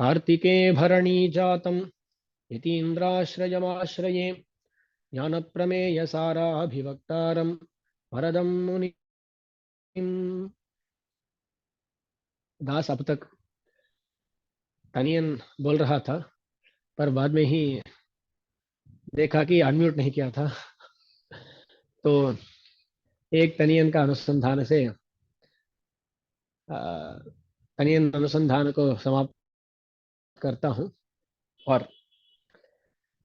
कार्तिके भरणी जातम् यतीन्द्राश्रयमाश्रये ज्ञानप्रमेयसाराभिवक्तारं वरदं मुनिम्। दास अब तक तनियन बोल रहा था, पर बाद में ही देखा कि अनम्यूट नहीं किया था। तो एक तनियन का अनुसंधान से तनियन अनुसंधान को समाप्त करता हूँ और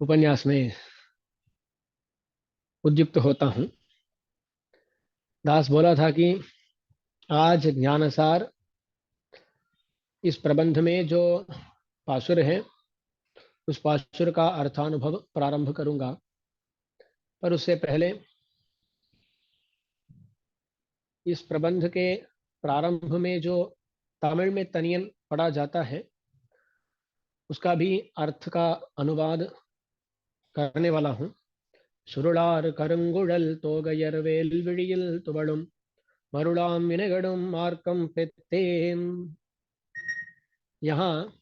उपन्यास में उद्युक्त होता हूँ। दास बोला था कि आज ज्ञानसार इस प्रबंध में जो पाशुर है उस पाशुर का अर्थानुभव प्रारंभ करूंगा, पर उससे पहले इस प्रबंध के प्रारंभ में जो तमिल में तनियन पढ़ा जाता है उसका भी अर्थ का अनुवाद करने वाला हूँ। சுருளார் கருங்குழல் தோகையர் வேல்விழியில் துவளும் மருளாம் வினைகடும் மாर्कम பெத்தேன்। यहाँ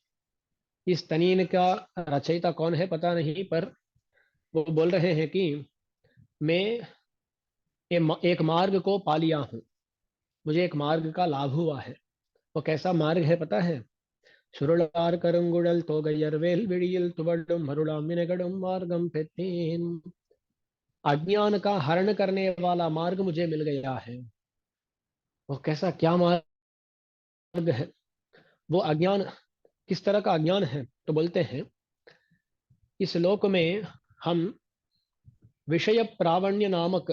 इस तनीन का रचयिता कौन है पता नहीं, पर वो बोल रहे हैं कि मैं एक मार्ग को पा लिया हूँ, मुझे एक मार्ग का लाभ हुआ है। वो कैसा मार्ग है पता है? சுருளார் கருங்குழல் தோகையர் வேல்விழியில் துவளும் மருளாம் வினைகடும் மாर्गम பெத்தேன்। अज्ञान का हरण करने वाला मार्ग मुझे मिल गया है। वो कैसा क्या मार्ग है? वो अज्ञान किस तरह का अज्ञान है? तो बोलते हैं इस लोक में हम विषय प्रावण्य नामक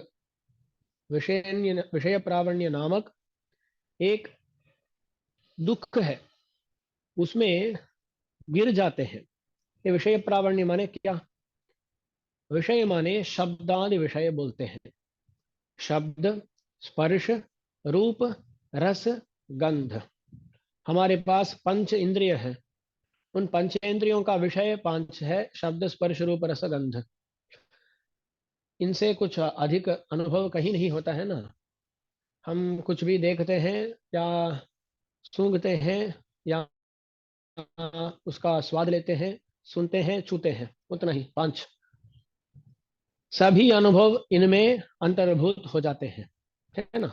विषय प्रावण्य नामक एक दुख है, उसमें गिर जाते हैं। ये विषय प्रावण्य माने क्या? विषय माने शब्दादि विषय बोलते हैं। शब्द, स्पर्श, रूप, रस, गंध। हमारे पास पंच इंद्रिय है, उन पंचेंद्रियों का विषय पांच है, शब्द, स्पर्श, रूप, रस, गंध। इनसे कुछ अधिक अनुभव कहीं नहीं होता है ना। हम कुछ भी देखते हैं या सूंघते हैं या उसका स्वाद लेते हैं, सुनते हैं, छूते हैं, उतना ही, पांच। सभी अनुभव इनमें अंतर्भूत हो जाते हैं, है ना।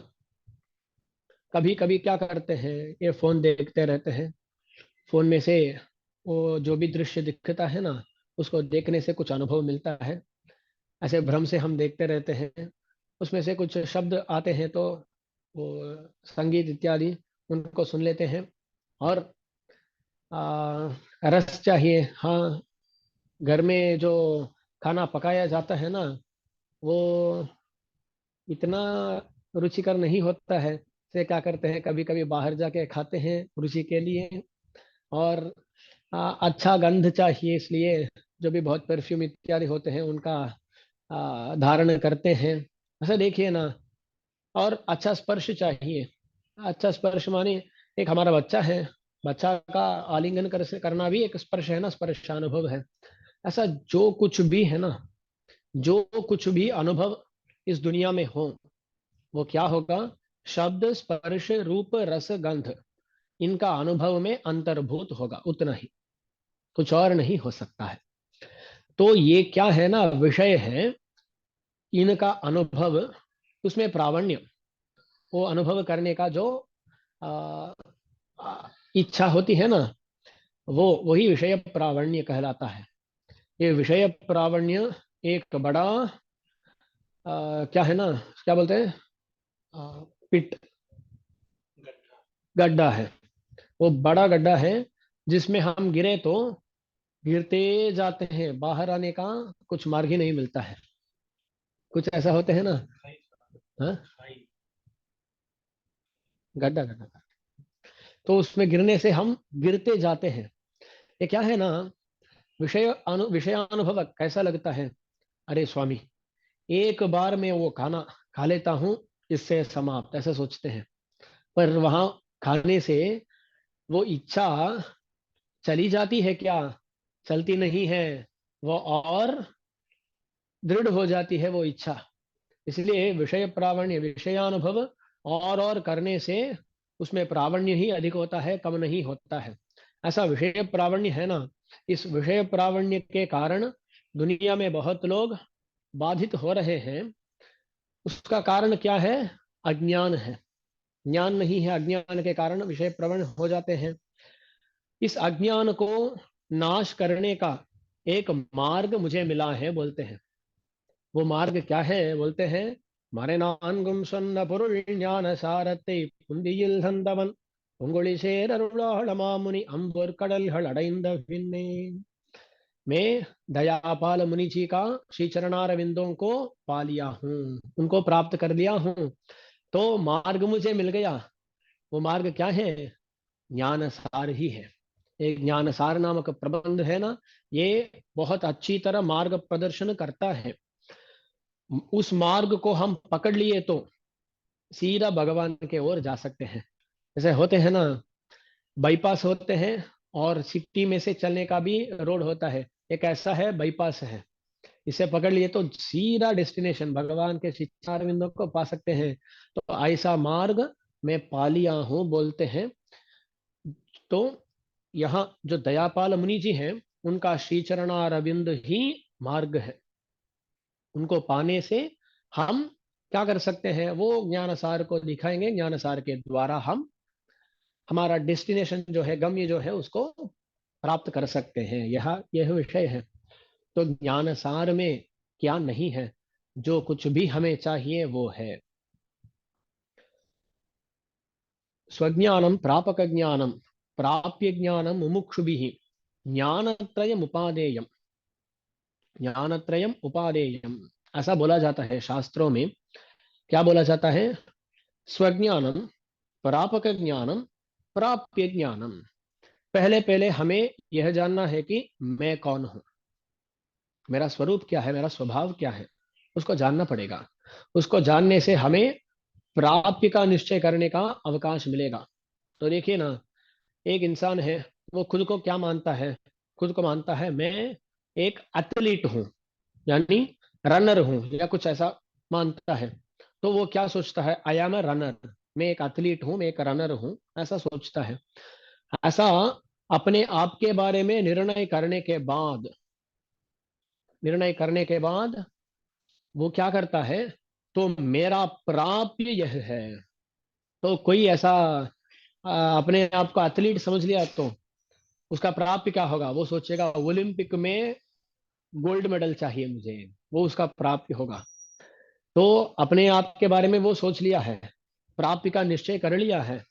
कभी कभी क्या करते हैं, ये फोन देखते रहते हैं, फोन में से वो जो भी दृश्य दिखता है ना उसको देखने से कुछ अनुभव मिलता है। ऐसे भ्रम से हम देखते रहते हैं, उसमें से कुछ शब्द आते हैं तो वो संगीत इत्यादि उनको सुन लेते हैं। और रस चाहिए, हाँ, घर में जो खाना पकाया जाता है ना वो इतना रुचिकर नहीं होता है, से क्या करते हैं कभी कभी बाहर जाके खाते हैं रुचि के लिए। और अच्छा गंध चाहिए, इसलिए जो भी बहुत परफ्यूम इत्यादि होते हैं उनका धारण करते हैं। ऐसा देखिए ना। और अच्छा स्पर्श चाहिए। अच्छा स्पर्श माने एक हमारा बच्चा है, बच्चा का आलिंगन करना भी एक स्पर्श है ना, स्पर्शानुभव है। ऐसा जो कुछ भी है ना, जो कुछ भी अनुभव इस दुनिया में हो वो क्या होगा? शब्द, स्पर्श, रूप, रस, गंध, इनका अनुभव में अंतर्भूत होगा, उतना ही, कुछ और नहीं हो सकता है। तो ये क्या है ना, विषय है, इनका अनुभव, उसमें प्रावण्य, वो अनुभव करने का जो आ, इच्छा होती है ना, वो वही विषय प्रावण्य कहलाता है। ये विषय प्रावण्य एक बड़ा क्या है ना, क्या बोलते हैं, पिट, गड्ढा है। वो बड़ा गड्ढा है जिसमें हम गिरे तो गिरते जाते हैं, बाहर आने का कुछ मार्ग ही नहीं मिलता है। कुछ ऐसा होते हैं ना। हाँ, गड्ढा गड्ढा। तो उसमें गिरने से हम गिरते जाते हैं। ये क्या है ना, विषयानुभव कैसा लगता है? अरे स्वामी, एक बार में वो खाना खा लेता हूँ, इससे समाप्त, ऐसा सोचते हैं। पर वहां खाने से वो इच्छा चली जाती है क्या? चलती नहीं है, वो और दृढ़ हो जाती है वो इच्छा। इसलिए विषय प्रावण्य, विषयानुभव और करने से उसमें प्रावण्य ही अधिक होता है, कम नहीं होता है। ऐसा विषय प्रावण्य है ना, इस विषय प्रावण्य के कारण दुनिया में बहुत लोग बाधित हो रहे हैं। उसका कारण क्या है? अज्ञान है। ज्ञान नहीं है, अज्ञान के कारण विषय प्रवण हो जाते हैं। इस अज्ञान को नाश करने का एक मार्ग मुझे मिला है बोलते हैं। वो मार्ग क्या है बोलते हैं? மறைநான்கும் சொன்ன பொருள் ஞான சாரத்தை புந்தியில் சந்தவன் உங்களி சேரருளாள மாமுனி அம்பொர் கடல்கள் அடைந்த பின்னே। मैं दयापाल मुनि जी का श्री चरणारविंदों को पा लिया हूँ, उनको प्राप्त कर लिया हूँ, तो मार्ग मुझे मिल गया। वो मार्ग क्या है? ज्ञान सार ही है। एक ज्ञान सार नामक प्रबंध है ना, ये बहुत अच्छी तरह मार्ग प्रदर्शन करता है। उस मार्ग को हम पकड़ लिए तो सीधा भगवान के ओर जा सकते हैं। जैसे होते हैं ना, बाईपास होते हैं और सिटी में से चलने का भी रोड होता है, एक ऐसा है बाईपास है। इसे पकड़ लिए तो सीधा डेस्टिनेशन भगवान के शिक्षारविंदों को पा सकते हैं। तो ऐसा मार्ग मैं पा लिया हूँ बोलते हैं। तो यहाँ जो दयापाल मुनि जी हैं, उनका श्री चरणारविंद ही मार्ग है। उनको पाने से हम क्या कर सकते हैं? वो ज्ञान सार को दिखाएंगे, ज्ञान सार के द्वारा हम हमारा डेस्टिनेशन जो है, गम्य जो है, उसको प्राप्त कर सकते हैं। यह विषय है। तो ज्ञान सार में क्या नहीं है? जो कुछ भी हमें चाहिए वो है। स्वज्ञानम प्रापक ज्ञानम प्राप्य ज्ञानम मुमुक्षुभिः ज्ञानत्रयम उपादेयम। ज्ञानत्रयम उपादेयम ऐसा बोला जाता है शास्त्रों में। क्या बोला जाता है? स्वज्ञानम प्रापक ज्ञानम प्राप्य ज्ञानम। पहले पहले हमें यह जानना है कि मैं कौन हूं, मेरा स्वरूप क्या है, मेरा स्वभाव क्या है, उसको जानना पड़ेगा। उसको जानने से हमें प्राप्य का निश्चय करने का अवकाश मिलेगा। तो देखिए ना, एक इंसान है, वो खुद को क्या मानता है? खुद को मानता है मैं एक एथलीट हूं, यानी रनर हूं, या कुछ ऐसा मानता है। तो वो क्या सोचता है? आई एम ए रनर, मैं एक एथलीट हूं, मैं एक रनर हूं, ऐसा सोचता है। ऐसा अपने आप के बारे में निर्णय करने के बाद वो क्या करता है? तो मेरा प्राप्य यह है। तो कोई ऐसा अपने आप को एथलीट समझ लिया, तो उसका प्राप्य क्या होगा? वो सोचेगा ओलंपिक में गोल्ड मेडल चाहिए मुझे, वो उसका प्राप्य होगा। तो अपने आप के बारे में वो सोच लिया है, प्राप्ति का निश्चय कर लिया है।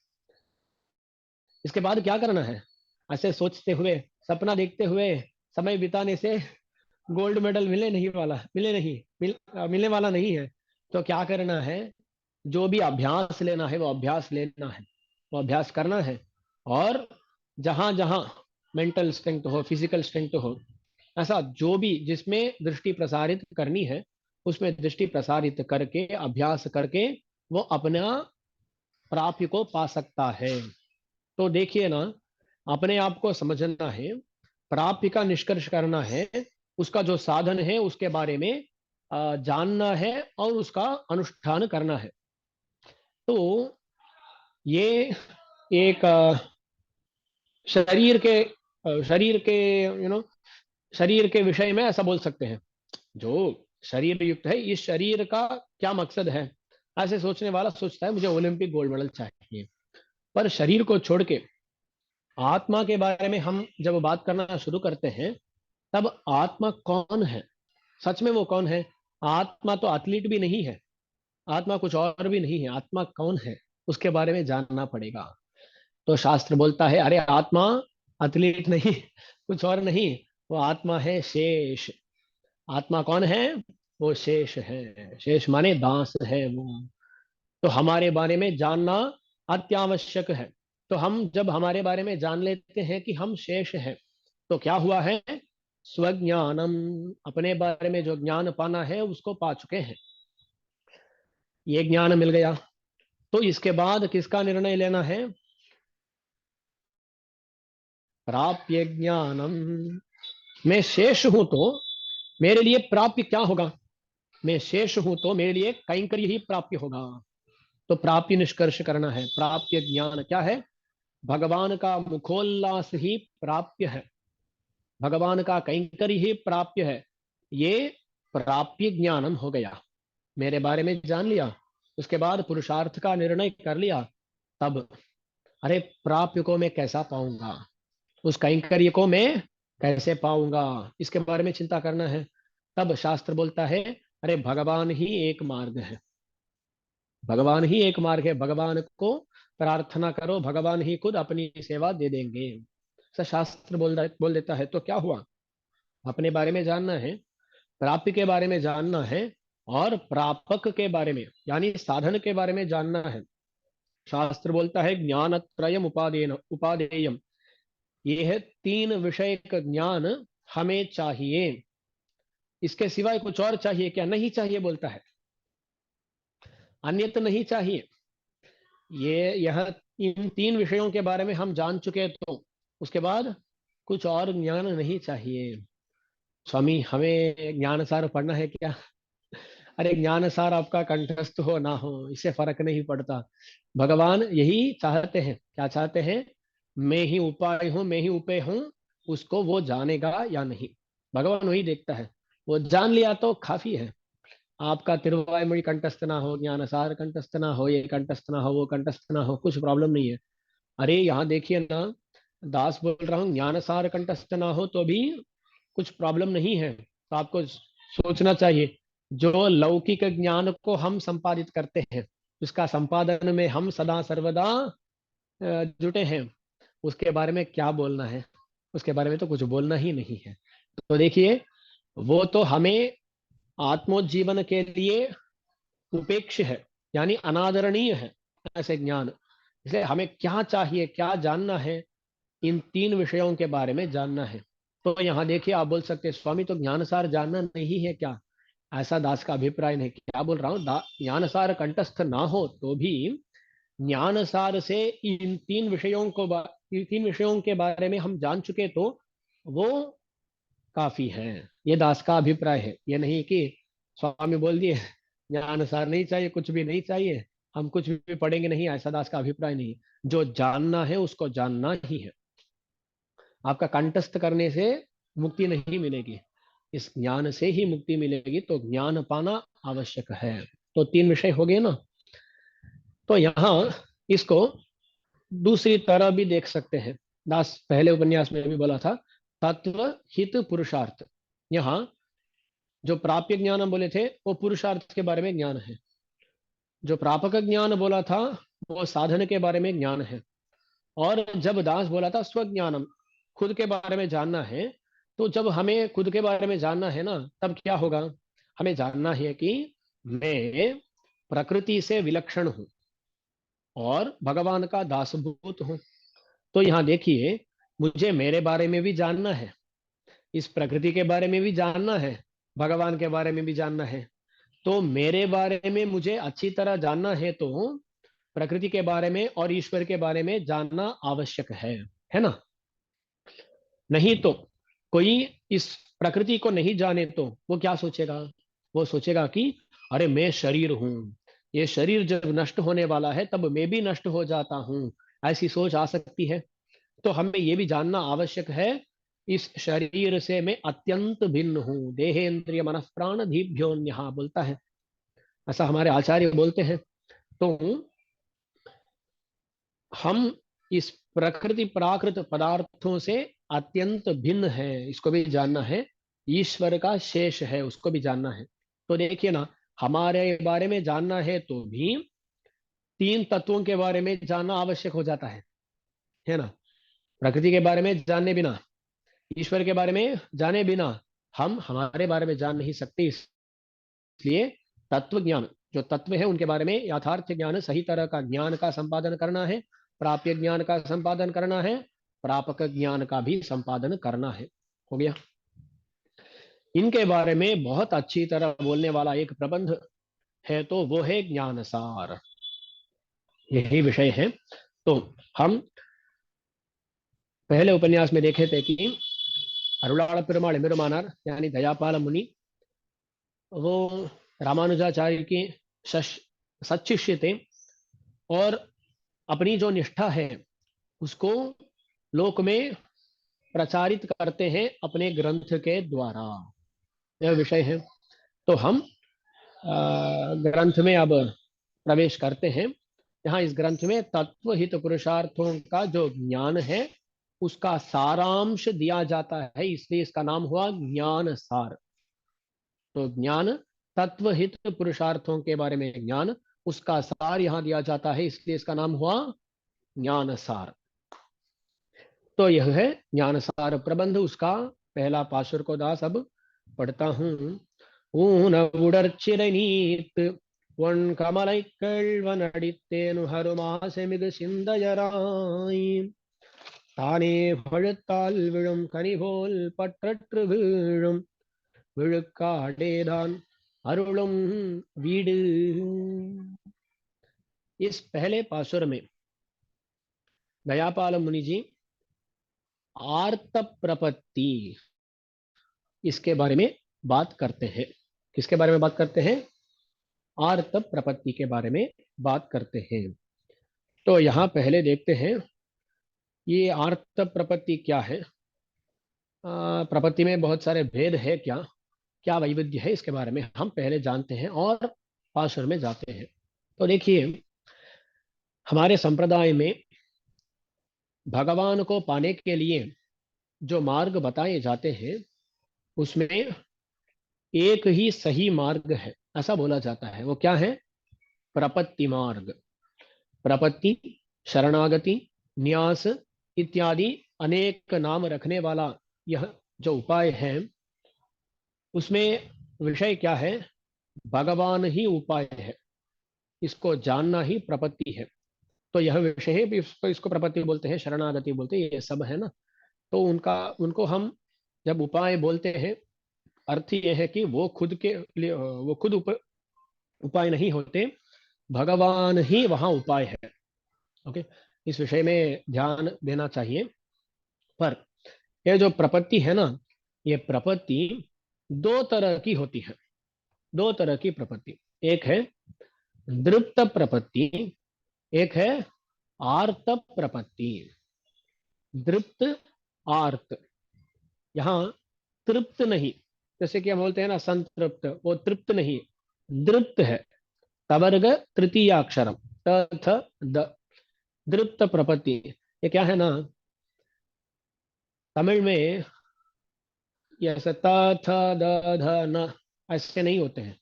इसके बाद क्या करना है? ऐसे सोचते हुए, सपना देखते हुए समय बिताने से गोल्ड मेडल मिलने वाला नहीं है। तो क्या करना है? जो भी अभ्यास लेना है वो अभ्यास लेना है, वो अभ्यास करना है। और जहां जहां मेंटल स्ट्रेंथ हो, फिजिकल स्ट्रेंथ हो, ऐसा जो भी जिसमें दृष्टि प्रसारित करनी है, उसमें दृष्टि प्रसारित करके अभ्यास करके वो अपना प्राप्य को पा सकता है। तो देखिए ना, अपने आप को समझना है, प्राप्य का निष्कर्ष करना है, उसका जो साधन है उसके बारे में जानना है और उसका अनुष्ठान करना है। तो ये एक शरीर के शरीर के विषय में ऐसा बोल सकते हैं। जो शरीर युक्त है, इस शरीर का क्या मकसद है? ऐसे सोचने वाला सोचता है मुझे ओलंपिक गोल्ड मेडल चाहिए। पर शरीर को छोड़ के आत्मा के बारे में हम जब बात करना शुरू करते हैं, तब आत्मा कौन है? सच में वो कौन है? आत्मा तो एथलीट भी नहीं है, आत्मा कुछ और भी नहीं है। आत्मा कौन है उसके बारे में जानना पड़ेगा। तो शास्त्र बोलता है, अरे आत्मा एथलीट नहीं, कुछ और नहीं, वो आत्मा है शेष। आत्मा कौन है? वो शेष है। शेष माने दास है वो। तो हमारे बारे में जानना अत्यावश्यक है। तो हम जब हमारे बारे में जान लेते हैं कि हम शेष हैं, तो क्या हुआ है? स्वज्ञानम, अपने बारे में जो ज्ञान पाना है उसको पा चुके हैं। ये ज्ञान मिल गया। तो इसके बाद किसका निर्णय लेना है? प्राप्य ज्ञानम। मैं शेष हूं तो मेरे लिए प्राप्य क्या होगा? मैं शेष हूं तो मेरे लिए कैंकर्य ही प्राप्य होगा। तो प्राप्य निष्कर्ष करना है। प्राप्य ज्ञान क्या है? भगवान का मुखोल्लास ही प्राप्य है, भगवान का कैंकर्य ही प्राप्य है, ये प्राप्य ज्ञानम हो गया। मेरे बारे में जान लिया, उसके बाद पुरुषार्थ का निर्णय कर लिया, तब अरे प्राप्य को मैं कैसा पाऊंगा, उस कैंकर्य को मैं कैसे पाऊंगा, इसके बारे में चिंता करना है। तब शास्त्र बोलता है अरे भगवान ही एक मार्ग है, भगवान ही एक मार्ग है, भगवान को प्रार्थना करो, भगवान ही खुद अपनी सेवा दे देंगे। ऐसा शास्त्र बोल देता है। तो क्या हुआ, अपने बारे में जानना है, प्राप्ति के बारे में जानना है, और प्रापक के बारे में यानी साधन के बारे में जानना है। शास्त्र बोलता है ज्ञान त्रयम उपादेन उपादेयम, ये है तीन विषय का ज्ञान हमें चाहिए, इसके सिवाय कुछ और चाहिए क्या? नहीं चाहिए बोलता है, अन्य तो नहीं चाहिए। ये यह इन तीन विषयों के बारे में हम जान चुके, तो उसके बाद कुछ और ज्ञान नहीं चाहिए। स्वामी हमें ज्ञान सार पढ़ना है क्या? अरे ज्ञान सार आपका कंठस्थ हो ना हो इससे फर्क नहीं पड़ता, भगवान यही चाहते हैं। क्या चाहते हैं? मैं ही उपाय हूं, मैं ही उपाय हूं, उसको वो जानेगा या नहीं, भगवान वही देखता है। वो जान लिया तो काफी है। आपका तिरुवायुमொழி कंठस्थ ना हो, ज्ञान सार कंठस्थ ना हो, ये कंठस्थ ना हो, वो कंठस्थ ना हो, कुछ प्रॉब्लम नहीं है। अरे यहाँ देखिए ना, दास बोल रहा हूँ ज्ञान सार कंठस्थ ना हो तो भी कुछ प्रॉब्लम नहीं है। तो आपको सोचना चाहिए, जो लौकिक ज्ञान को हम संपादित करते हैं, उसका संपादन में हम सदा सर्वदा जुटे हैं, उसके बारे में क्या बोलना है? उसके बारे में तो कुछ बोलना ही नहीं है। तो देखिए, वो तो हमें आत्मोज्जीवन के लिए उपेक्ष है, यानी अनादरणीय है ऐसे ज्ञान। इसलिए हमें क्या चाहिए, क्या जानना है? इन तीन विषयों के बारे में जानना है। तो यहाँ देखिए, आप बोल सकते हैं स्वामी तो ज्ञानसार जानना नहीं है क्या? ऐसा दास का अभिप्राय नहीं। क्या बोल रहा हूँ, ज्ञानसार कंठस्थ ना हो तो भी ज्ञानसार से इन तीन विषयों के बारे में हम जान चुके तो वो काफी है। ये दास का अभिप्राय है, ये नहीं कि स्वामी बोल दिए ज्ञानसार नहीं चाहिए, कुछ भी नहीं चाहिए, हम कुछ भी पढ़ेंगे नहीं, ऐसा दास का अभिप्राय नहीं। जो जानना है उसको जानना ही है। आपका कंठस्थ करने से मुक्ति नहीं मिलेगी, इस ज्ञान से ही मुक्ति मिलेगी। तो ज्ञान पाना आवश्यक है। तो तीन विषय हो गए ना। तो यहाँ इसको दूसरी तरह भी देख सकते हैं। दास पहले उपन्यास में भी बोला था, तत्व हित पुरुषार्थ। यहाँ जो प्राप्य ज्ञान हम बोले थे वो पुरुषार्थ के बारे में ज्ञान है, जो प्रापक ज्ञान बोला था वो साधन के बारे में ज्ञान है। और जब दास बोला था स्वज्ञानम, खुद के बारे में जानना है, तो जब हमें खुद के बारे में जानना है ना, तब क्या होगा? हमें जानना है कि मैं प्रकृति से विलक्षण हूं और भगवान का दासभूत हूं। तो यहाँ देखिए, मुझे मेरे बारे में भी जानना है, इस प्रकृति के बारे में भी जानना है, भगवान के बारे में भी जानना है। तो मेरे बारे में मुझे अच्छी तरह जानना है, तो प्रकृति के बारे में और ईश्वर के बारे में जानना आवश्यक है ना? नहीं तो कोई इस प्रकृति को नहीं जाने तो वो क्या सोचेगा? वो सोचेगा कि अरे मैं शरीर हूं, ये शरीर जब नष्ट होने वाला है तब मैं भी नष्ट हो जाता हूं, ऐसी सोच आ सकती है। तो हमें ये भी जानना आवश्यक है, इस शरीर से मैं अत्यंत भिन्न हूं, देहेन्द्रिय मन प्राण धीभ्योन्यः बोलता है, ऐसा हमारे आचार्य बोलते हैं। तो हम इस प्रकृति प्राकृत पदार्थों से अत्यंत भिन्न है, इसको भी जानना है। ईश्वर का शेष है, उसको भी जानना है। तो देखिए ना, हमारे बारे में जानना है तो भी तीन तत्वों के बारे में जानना आवश्यक हो जाता है ना? प्रकृति के बारे में जानने बिना, ईश्वर के बारे में जाने बिना हम हमारे बारे में जान नहीं सकते। इसलिए तत्व ज्ञान, जो तत्व है उनके बारे में यथार्थ ज्ञान, सही तरह का ज्ञान का संपादन करना है, प्राप्य ज्ञान का संपादन करना है, प्रापक ज्ञान का भी संपादन करना है। हो गया। इनके बारे में बहुत अच्छी तरह बोलने वाला एक प्रबंध है, तो वो है ज्ञान सार। यही विषय है। तो हम पहले उपन्यास में देखे थे कि अरुणाल पेरुमाल एम्बेरुमानार यानी दयापाल मुनि, वो रामानुजाचार्य की सच शिष्य थे। और अपनी जो निष्ठा है उसको लोक में प्रचारित करते हैं अपने ग्रंथ के द्वारा। यह विषय है। तो हम ग्रंथ में अब प्रवेश करते हैं। यहाँ इस ग्रंथ में तत्व हित पुरुषार्थों का जो ज्ञान है उसका सारांश दिया जाता है, इसलिए इसका नाम हुआ ज्ञान सार। तो ज्ञान, तत्व हित पुरुषार्थों के बारे में ज्ञान, उसका सार यहाँ दिया जाता है, इसलिए इसका नाम हुआ ज्ञान सार। तो यह है ज्ञान सार प्रबंध, उसका पहला पाशुर को दास अब पढ़ता हूँ। ऊन उड़र्चिरनीत वन कमலை கேள்வன் அடித்தேனு ஹருமாசெமிகு சிந்தையராய் தானே பழுத்தால் விழும் கனிபோல் பற்றற்று வீழும் விழுக்காடேதான் அருளும் வீடு। इस पहले पासुर में दयापाल मुनि जी आर्त प्रपत्ति इसके बारे में बात करते हैं। किसके बारे में बात करते हैं? आर्त प्रपत्ति के बारे में बात करते हैं। तो यहाँ पहले देखते हैं ये आर्त प्रपत्ति क्या है। प्रपत्ति में बहुत सारे भेद है, क्या क्या वैविध्य है, इसके बारे में हम पहले जानते हैं और पाशुर में जाते हैं। तो देखिए, हमारे संप्रदाय में भगवान को पाने के लिए जो मार्ग बताए जाते हैं उसमें एक ही सही मार्ग है, ऐसा बोला जाता है। वो क्या है? प्रपत्ति मार्ग। प्रपत्ति, शरणागति, न्यास इत्यादि अनेक नाम रखने वाला यह जो उपाय है, उसमें विषय क्या है? भगवान ही उपाय है, इसको जानना ही प्रपत्ति है। तो यह विषय है, इसको प्रपत्ति बोलते हैं, शरणागति बोलते हैं, ये सब है ना। तो उनको हम जब उपाय बोलते हैं, अर्थ ये है कि वो खुद के लिए वो खुद उपाय नहीं होते, भगवान ही वहां उपाय है। ओके, इस विषय में ध्यान देना चाहिए। पर ये जो प्रपत्ति है ना, ये प्रपत्ति दो तरह की होती है। दो तरह की प्रपत्ति, एक है दृप्त प्रपत्ति, एक है आर्त प्रपत्ति। दृप्त, आर्त। यहाँ तृप्त नहीं, जैसे कि हम बोलते हैं ना संतृप्त, वो तृप्त नहीं, दृप्त है। तवर्ग तृतीय अक्षरम तथ द, दृप्त प्रपत्ति। ये क्या है ना, तमिल में ये ऐसे त थ द ध न ऐसे नहीं होते हैं।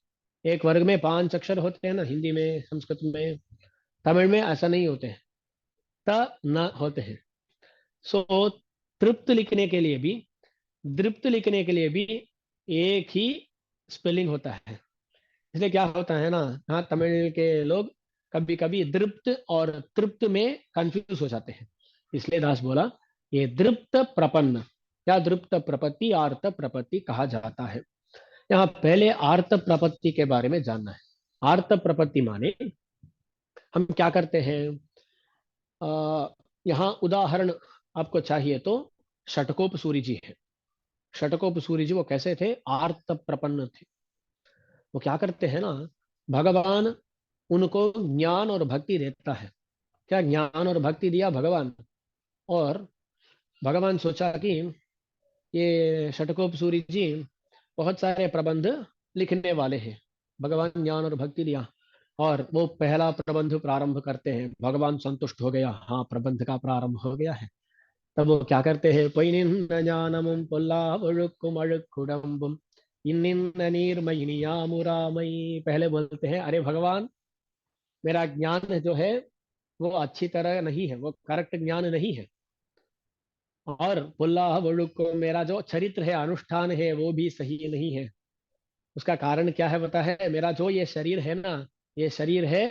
एक वर्ग में 5 अक्षर होते हैं ना, हिंदी में, संस्कृत में। तमिल में ऐसा नहीं होते हैं, त न होते हैं। सो तृप्त लिखने के लिए भी, दृप्त लिखने के लिए भी एक ही स्पेलिंग होता है। इसलिए क्या होता है ना, हाँ, तमिल के लोग कभी कभी दृप्त और तृप्त में कंफ्यूज हो जाते हैं। इसलिए दास बोला ये दृप्त प्रपन्न या दृप्त प्रपत्ति, आर्त प्रपत्ति कहा जाता है। यहाँ पहले आर्त प्रपत्ति के बारे में जानना है। आर्त प्रपत्ति माने हम क्या करते हैं? यहाँ उदाहरण आपको चाहिए तो षटकोप सूरी जी है। षटकोप सूरी जी वो कैसे थे? आर्त प्रपन्न थे। वो क्या करते हैं ना, भगवान उनको ज्ञान और भक्ति देता है। क्या ज्ञान और भक्ति दिया भगवान, और भगवान सोचा कि ये षटकोप सूरी जी बहुत सारे प्रबंध लिखने वाले हैं। भगवान ज्ञान और भक्ति दिया और वो पहला प्रबंध प्रारंभ करते हैं। भगवान संतुष्ट हो गया, हाँ प्रबंध का प्रारंभ हो गया है। तब वो क्या करते हैं? பொய்நின்ற ஞானமும் பொல்லா ஒழுக்கும் அழுக்குடம்பும் இன்னிந்த நீர்மयिनियामुरामयी। पहले बोलते हैं, अरे भगवान, मेरा ज्ञान जो है वो अच्छी तरह नहीं है, वो करेक्ट ज्ञान नहीं है। और पुल्ला वड़ुको, मेरा जो चरित्र है, अनुष्ठान है, वो भी सही नहीं है। उसका कारण क्या है पता है? मेरा जो ये शरीर है ना, ये शरीर है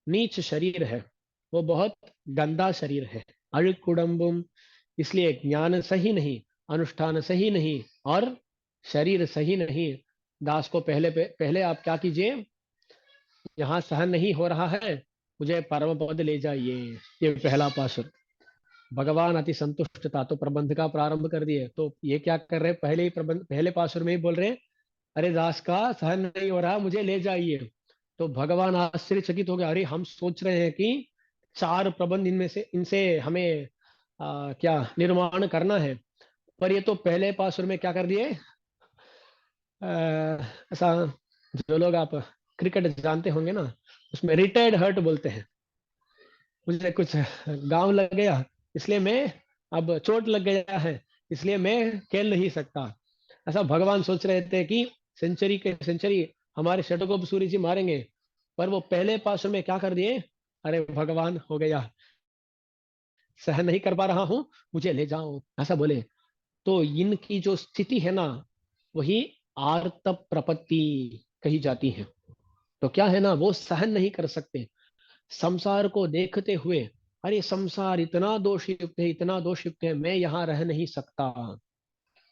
नीच शरीर है, वो बहुत गंदा शरीर है। अழுकुडम्बुम, इसलिए ज्ञान सही नहीं, अनुष्ठान सही नहीं और शरीर सही नहीं। दास को पहले आप क्या कीजिए, यहाँ सहन नहीं हो रहा है, मुझे परम पद ले जाइए। ये पहला पाशुर। भगवान अति संतुष्ट था तो प्रबंध का प्रारंभ कर दिए। तो ये क्या कर रहे हैं? पहले ही प्रबंध, पहले पाशुर में ही बोल रहे हैं, अरे दास का सहन नहीं हो रहा, मुझे ले जाइए। तो भगवान आश्चर्यचकित हो गया, अरे हम सोच रहे हैं कि 4 प्रबंध इनमें से इनसे हमें क्या निर्माण करना है। पर ये तो पहले पासुर में क्या कर दिए, ऐसा, जो लोग आप क्रिकेट जानते होंगे ना, उसमें रिटायर्ड हर्ट बोलते हैं। मुझे कुछ गांव लग गया, इसलिए मैं, अब चोट लग गया है, इसलिए मैं खेल नहीं सकता। ऐसा भगवान सोच रहे थे कि सेंचुरी के सेंचुरी हमारे षटकोप सूर्य जी मारेंगे, पर वो पहले पास में क्या कर दिए, अरे भगवान हो गया, सहन नहीं कर पा रहा हूं, मुझे ले जाओ, ऐसा बोले। तो इनकी जो स्थिति है ना, वही आर्त प्रपत्ति कही जाती है। तो क्या है ना, वो सहन नहीं कर सकते संसार को देखते हुए, अरे संसार इतना दोषयुक्त है, इतना दोषयुक्त है, मैं यहाँ रह नहीं सकता।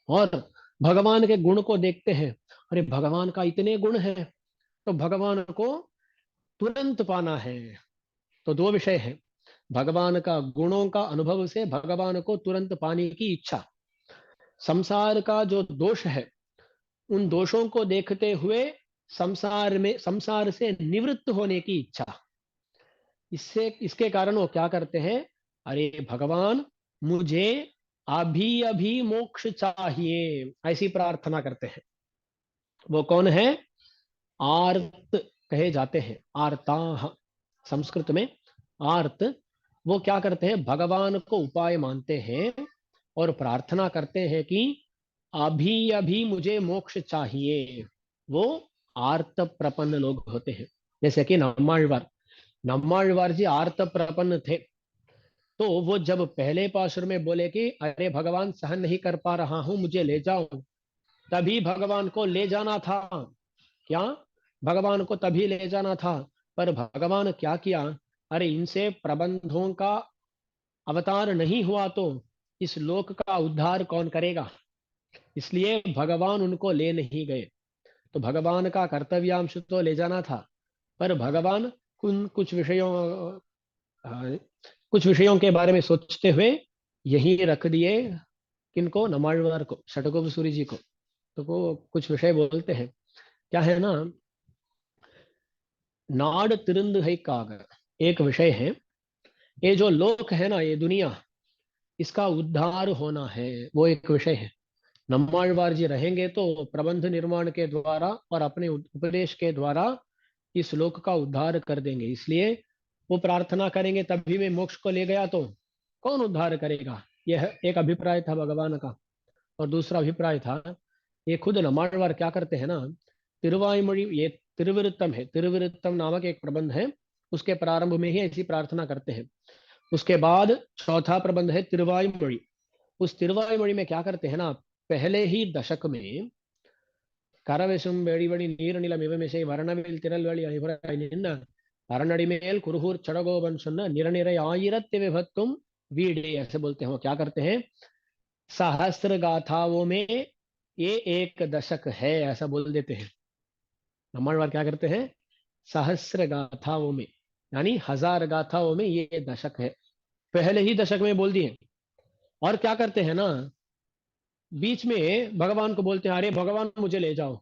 और भगवान के गुण को देखते हैं, अरे भगवान का इतने गुण है, तो भगवान को तुरंत पाना है। तो दो विषय है, भगवान का गुणों का अनुभव से भगवान को तुरंत पाने की इच्छा, संसार का जो दोष है उन दोषों को देखते हुए संसार से निवृत्त होने की इच्छा। इससे इसके कारण वो क्या करते हैं, अरे भगवान मुझे अभी अभी मोक्ष चाहिए, ऐसी प्रार्थना करते हैं। वो कौन है, आर्त कहे जाते हैं, आर्ताह संस्कृत में, आर्त। वो क्या करते हैं, भगवान को उपाय मानते हैं और प्रार्थना करते हैं कि अभी अभी मुझे मोक्ष चाहिए। वो आर्त प्रपन्न लोग होते हैं। जैसे कि नम्माழ்वार जी आर्त प्रपन्न थे। तो वो जब पहले पाशुर में बोले कि अरे भगवान सहन नहीं कर पा रहा हूं, मुझे ले जाओ, तभी भगवान को ले जाना था। क्या, भगवान को तभी ले जाना था, पर भगवान क्या किया, अरे इनसे प्रबंधों का अवतार नहीं हुआ तो इस लोक का उद्धार कौन करेगा, इसलिए भगवान उनको ले नहीं गए। तो भगवान का कर्तव्यांश तो ले जाना था, पर भगवान अ, कुछ विषयों के बारे में सोचते हुए यही रख दिए, किनको, नमाழ்वार को, षटकोप सूर्य जी को। तो वो कुछ विषय बोलते हैं, क्या है ना, नाड तिरुंद है काग, एक विषय है। ये जो लोक है ना, ये दुनिया, इसका उद्धार होना है, वो एक विषय है। नम्माழ்वार जी रहेंगे तो प्रबंध निर्माण के द्वारा और अपने उपदेश के द्वारा इस लोक का उद्धार कर देंगे, इसलिए वो प्रार्थना करेंगे तभी मैं मोक्ष को ले गया तो कौन उद्धार करेगा। यह एक अभिप्राय था भगवान का। और दूसरा अभिप्राय था, ये खुद नम्माழ்वार क्या करते हैं ना, तिरुवायुमொழி, ये तिरुविरुत्तम है, तिरुविरुत्तम नामक एक प्रबंध है, उसके प्रारंभ में ही ऐसी प्रार्थना करते हैं। उसके बाद चौथा प्रबंध है तिरुवायुमொழி। उस तिरुवायुमொழி में क्या करते हैं ना, पहले ही दशक में, கரவெசும் வெடிவடி நீரநிலம் இவமிசை வரணவில் திரள்வழி அணிபுராய் நின்ன अरणडिमेल कुरहूर चढ़गोबन सुनना निरनिरय आयरत्य विभक्तुम वीडे, ऐसे बोलते हैं। वो क्या करते हैं, सहस्त्र गाथाओं में ये एक दशक है, ऐसा बोल देते हैं। नम्माழ்वार क्या करते हैं, सहस्त्र गाथाओं में, यानी 1000 गाथाओं में ये दशक है, पहले ही दशक में बोल दिए। और क्या करते हैं ना, बीच में भगवान को बोलते हैं, अरे भगवान मुझे ले जाओ।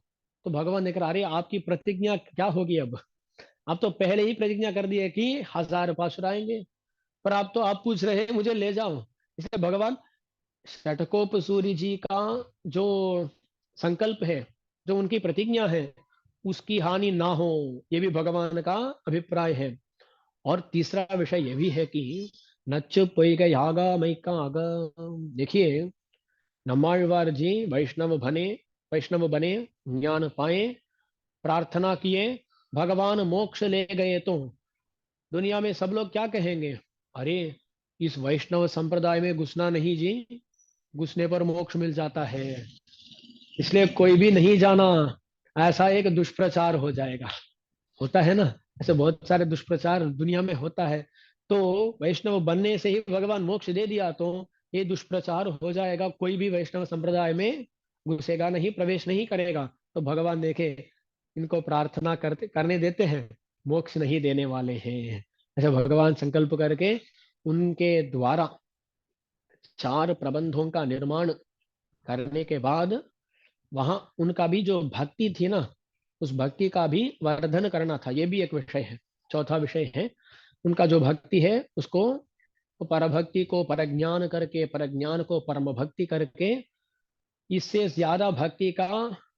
तो भगवान ने कहा, अरे आपकी प्रतिज्ञा क्या होगी अब, आप तो पहले ही प्रतिज्ञा कर दी है कि 1000 पासुर आएंगे, पर आप तो आप पूछ रहे हैं मुझे ले जाओ। इसलिए भगवान, षटकोप सूर्य जी का जो संकल्प है, जो उनकी प्रतिज्ञा है, उसकी हानि ना हो, ये भी भगवान का अभिप्राय है। और तीसरा विषय यह भी है कि नच पोई यागा मई का आगा। देखिए, नम्माழ்वार जी वैष्णव बने, ज्ञान पाए, प्रार्थना किए, भगवान मोक्ष ले गए, तो दुनिया में सब लोग क्या कहेंगे, अरे इस वैष्णव संप्रदाय में घुसना नहीं जी, घुसने पर मोक्ष मिल जाता है, इसलिए कोई भी नहीं जाना, ऐसा एक दुष्प्रचार हो जाएगा। होता है ना, ऐसे बहुत सारे दुष्प्रचार दुनिया में होता है। तो वैष्णव बनने से ही भगवान मोक्ष दे दिया तो ये दुष्प्रचार हो जाएगा, कोई भी वैष्णव संप्रदाय में घुसेगा नहीं, प्रवेश नहीं करेगा। तो भगवान देखे, इनको प्रार्थना करने देते हैं, मोक्ष नहीं देने वाले हैं। ऐसा भगवान संकल्प करके उनके द्वारा 4 प्रबंधों का निर्माण करने के बाद, वहां उनका भी जो भक्ति थी ना, उस भक्ति का भी वर्धन करना था, ये भी एक विषय है। चौथा विषय है, उनका जो भक्ति है उसको परभक्ति को परज्ञान करके, परज्ञान को परम भक्ति करके, इससे ज्यादा भक्ति का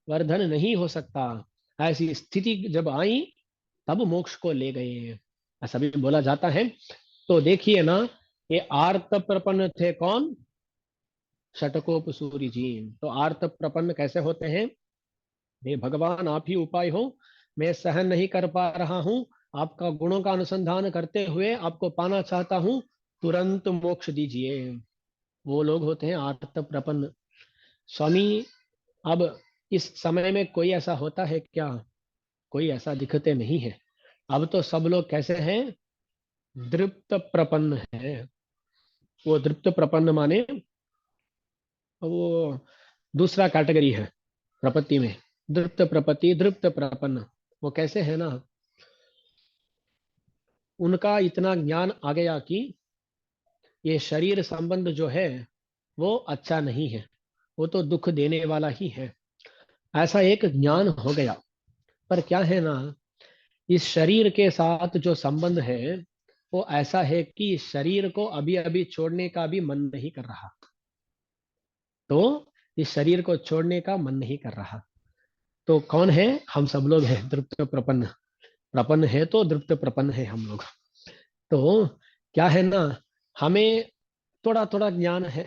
वर्धन नहीं हो सकता। ऐसी स्थिति जब आई तब मोक्ष को ले गए, ऐसा भी बोला जाता है। तो देखिए ना, ये आर्त प्रपन्न थे कौन? षटकोप सूरी जी। तो आर्त प्रपन्न कैसे होते हैं? हे भगवान, आप ही उपाय हो, मैं सहन नहीं कर पा रहा हूँ, आपका गुणों का अनुसंधान करते हुए आपको पाना चाहता हूँ, तुरंत मोक्ष दीजिए। वो लोग होते हैं आर्त प्रपन्न। स्वामी, अब इस समय में कोई ऐसा होता है क्या? कोई ऐसा दिखते नहीं है। अब तो सब लोग कैसे हैं? दृप्त प्रपन्न है। वो दृप्त प्रपन्न माने वो दूसरा कैटेगरी है प्रपत्ति में। दृप्त प्रपत्ति, दृप्त प्रपन्न, वो कैसे है ना, उनका इतना ज्ञान आ गया कि ये शरीर संबंध जो है वो अच्छा नहीं है, वो तो दुख देने वाला ही है, ऐसा एक ज्ञान हो गया। पर क्या है ना, इस शरीर के साथ जो संबंध है वो ऐसा है कि इस शरीर को अभी अभी छोड़ने का भी मन नहीं कर रहा। तो इस शरीर को छोड़ने का मन नहीं कर रहा। तो कौन है? हम सब लोग हैं दृप्त प्रपन्न। प्रपन्न है तो दृप्त प्रपन्न है हम लोग। तो क्या है ना, हमें थोड़ा थोड़ा ज्ञान है,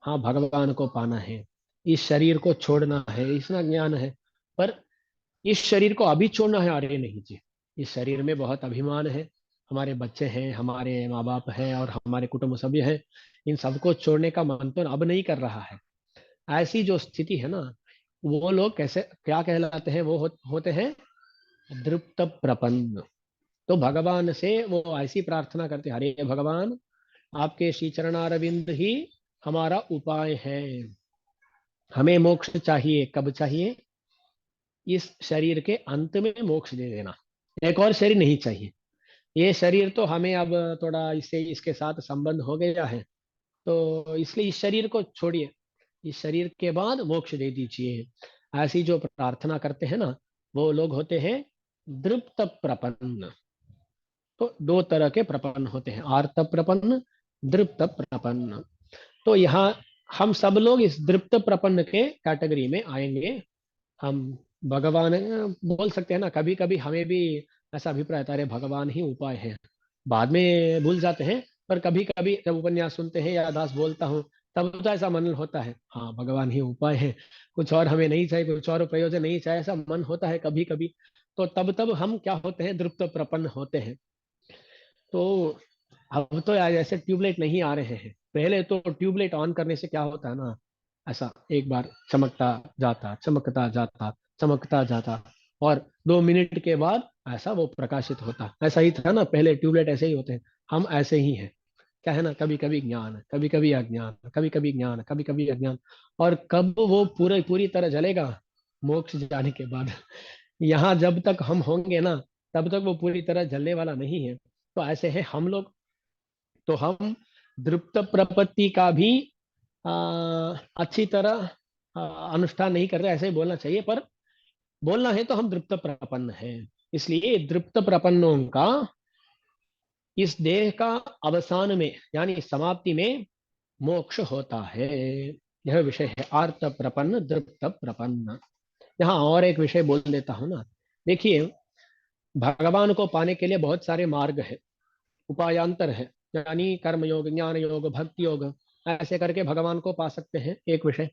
हाँ भगवान को पाना है, इस शरीर को छोड़ना है, इतना ज्ञान है। पर इस शरीर को अभी छोड़ना है, अरे नहीं जी, इस शरीर में बहुत अभिमान है, हमारे बच्चे हैं, हमारे माँ बाप हैं और हमारे कुटुंब सभ्य हैं, इन सबको छोड़ने का मन तो अब नहीं कर रहा है। ऐसी जो स्थिति है ना, वो लोग कैसे क्या कहलाते हैं? वो होते हैं दृप्त प्रपन्न। तो भगवान से वो ऐसी प्रार्थना करते हैं, हरे भगवान, आपके श्री चरणारविंद ही हमारा उपाय है, हमें मोक्ष चाहिए। कब चाहिए? इस शरीर के अंत में मोक्ष दे देना, एक और शरीर नहीं चाहिए। ये शरीर तो हमें अब थोड़ा इससे इसके साथ संबंध हो गया है, तो इसलिए इस शरीर को छोड़िए, इस शरीर के बाद मोक्ष दे दीजिए। ऐसी जो प्रार्थना करते हैं ना, वो लोग होते हैं दृप्त प्रपन्न। तो दो तरह के प्रपन्न होते हैं, आर्त प्रपन्न, दृप्त प्रपन्न। तो यहाँ हम सब लोग इस दृप्त प्रपन्न के कैटेगरी में आएंगे। हम भगवान बोल सकते हैं ना, कभी कभी हमें भी ऐसा अभिप्राय आता है, अरे भगवान ही उपाय है, बाद में भूल जाते हैं। पर कभी कभी जब उपन्यास सुनते हैं या दास बोलता हूँ, तब तो ऐसा मन होता है, हाँ भगवान ही उपाय है, कुछ और हमें नहीं चाहिए, कुछ और प्रयोजन नहीं चाहिए, ऐसा मन होता है कभी कभी। तो तब तब हम क्या होते हैं? दृप्त प्रपन्न होते हैं। तो अब तो यार ऐसे ट्यूबलाइट नहीं आ रहे हैं, पहले तो ट्यूबलाइट ऑन करने से क्या होता है ना, ऐसा एक बार चमकता जाता, चमकता जाता, चमकता जाता, और 2 मिनट के बाद ऐसा वो प्रकाशित होता। ऐसा ही था ना पहले, ट्यूबलाइट ऐसे ही होते हैं। हम ऐसे ही हैं। क्या है ना, कभी कभी ज्ञान, कभी कभी अज्ञान, कभी कभी ज्ञान, कभी कभी अज्ञान। और कब वो पूरे पूरी तरह जलेगा? मोक्ष जाने के बाद। यहाँ जब तक हम होंगे ना, तब तक वो पूरी तरह जलने वाला नहीं है। तो ऐसे हैं हम लोग। तो हम दृप्त प्रपत्ति का भी आ, अच्छी तरह अनुष्ठान नहीं कर रहे, ऐसे ही बोलना चाहिए। पर बोलना है तो हम दृप्त प्रपन्न हैं। इसलिए दृप्त प्रपन्नों का इस देह का अवसान में, यानी समाप्ति में मोक्ष होता है। यह विषय है आर्त प्रपन्न, दृप्त प्रपन्न। यहाँ और एक विषय बोल देता हूँ ना। देखिए, भगवान को पाने के लिए बहुत सारे मार्ग है, उपायांतर है, यानी कर्म योग, ज्ञान योग, भक्ति योग, ऐसे करके भगवान को पा सकते हैं, एक विषय।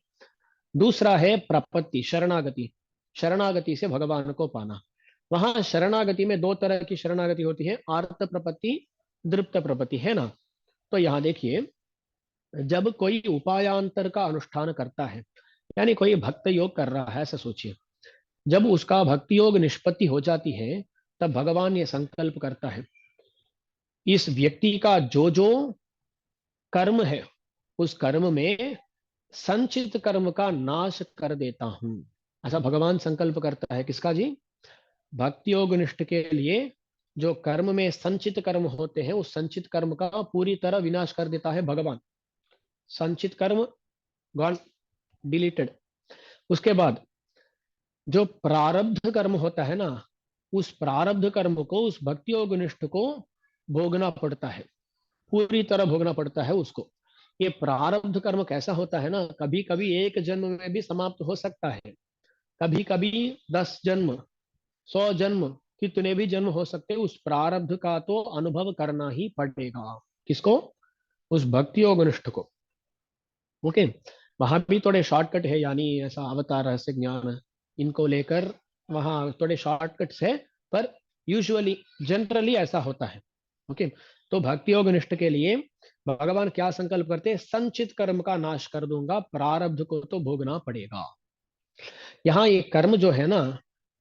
दूसरा है प्रपत्ति, शरणागति। शरणागति से भगवान को पाना। वहां शरणागति में दो तरह की शरणागति होती है, आर्त प्रपत्ति, दृप्त प्रपत्ति, है ना। तो यहाँ देखिए, जब कोई उपायांतर का अनुष्ठान करता है, यानी कोई भक्त योग कर रहा है, ऐसा सोचिए, जब उसका भक्ति योग निष्पत्ति हो जाती है, तब भगवान ये संकल्प करता है, इस व्यक्ति का जो जो कर्म है, उस कर्म में संचित कर्म का नाश कर देता हूं। ऐसा भगवान संकल्प करता है, किसका जी? भक्ति योग निष्ठ के लिए जो कर्म में संचित कर्म होते हैं, उस संचित कर्म का पूरी तरह विनाश कर देता है भगवान। संचित कर्म गॉन, डिलीटेड। उसके बाद जो प्रारब्ध कर्म होता है ना, उस प्रारब्ध कर्म को, उस भक्ति योग निष्ठ को भोगना पड़ता है। पूरी तरह भोगना पड़ता है उसको। ये प्रारब्ध कर्म कैसा होता है ना, कभी कभी एक जन्म में भी समाप्त हो सकता है, कभी कभी 10 जन्म, 100 जन्म, कितने भी जन्म हो सकते हैं, उस प्रारब्ध का तो अनुभव करना ही पड़ेगा। किसको? उस भक्ति योग निष्ठ को। ओके। वहां भी थोड़े शॉर्टकट है, यानी ऐसा अवतार रहस्य ज्ञान इनको लेकर वहां थोड़े शॉर्टकट्स है, पर यूजुअली जनरली ऐसा होता है। ओके। तो भक्ति योग निष्ठ के लिए भगवान क्या संकल्प करते हैं? संचित कर्म का नाश कर दूंगा, प्रारब्ध को तो भोगना पड़ेगा। यहाँ ये कर्म जो है ना,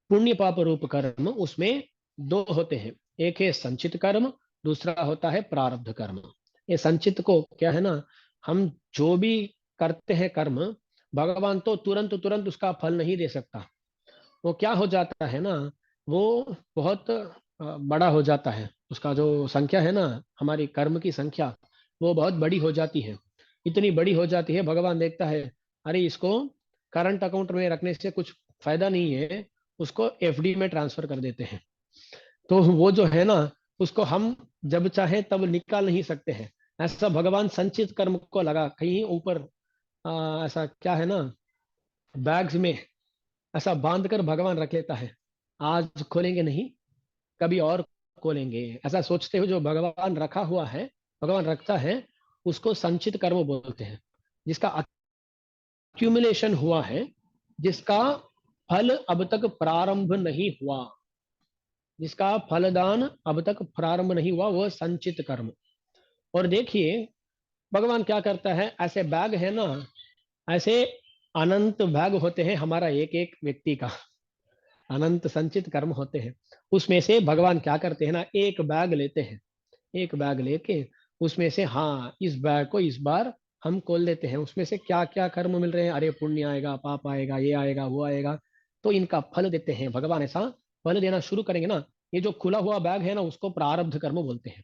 पुण्य पाप रूप कर्म, उसमें दो होते हैं। एक है संचित कर्म, दूसरा होता है प्रारब्ध कर्म। ये संचित को क्या है ना, हम जो भी करते हैं कर्म, भगवान तो तुरंत तुरंत उसका फल नहीं दे सकता। वो क्या हो जाता है ना, वो बहुत बड़ा हो जाता है, उसका जो संख्या है ना, हमारी कर्म की संख्या, वो बहुत बड़ी हो जाती है। इतनी बड़ी हो जाती है, भगवान देखता है अरे इसको करंट अकाउंट में रखने से कुछ फायदा नहीं है, उसको एफडी में ट्रांसफर कर देते हैं। तो वो जो है ना, उसको हम जब चाहे तब निकाल नहीं सकते हैं। ऐसा भगवान संचित कर्म को लगा कहीं ऊपर, ऐसा क्या है ना, बैग्स में ऐसा बांध कर भगवान रख लेता है। आज खोलेंगे नहीं, कभी और खोलेंगे, ऐसा सोचते हुए जो भगवान रखा हुआ है, भगवान रखता है, उसको संचित कर्म बोलते हैं। जिसका अक्यूमुलेशन हुआ है, जिसका फल अब तक प्रारंभ नहीं हुआ, जिसका फलदान अब तक प्रारंभ नहीं हुआ, वह संचित कर्म। और देखिए भगवान क्या करता है, ऐसे बैग है ना, ऐसे अनंत बैग होते हैं हमारा एक एक व्यक्ति का, अनंत संचित कर्म होते हैं। उसमें से भगवान क्या करते हैं ना, एक बैग लेते हैं, एक बैग लेके उसमें से, हाँ, इस बैग को इस बार हम खोल देते हैं, उसमें से क्या क्या कर्म मिल रहे हैं, अरे पुण्य आएगा, पाप आएगा, ये आएगा, वो आएगा, तो इनका फल देते हैं भगवान। ऐसा फल देना शुरू करेंगे ना, ये जो खुला हुआ बैग है ना, उसको प्रारब्ध कर्म बोलते हैं।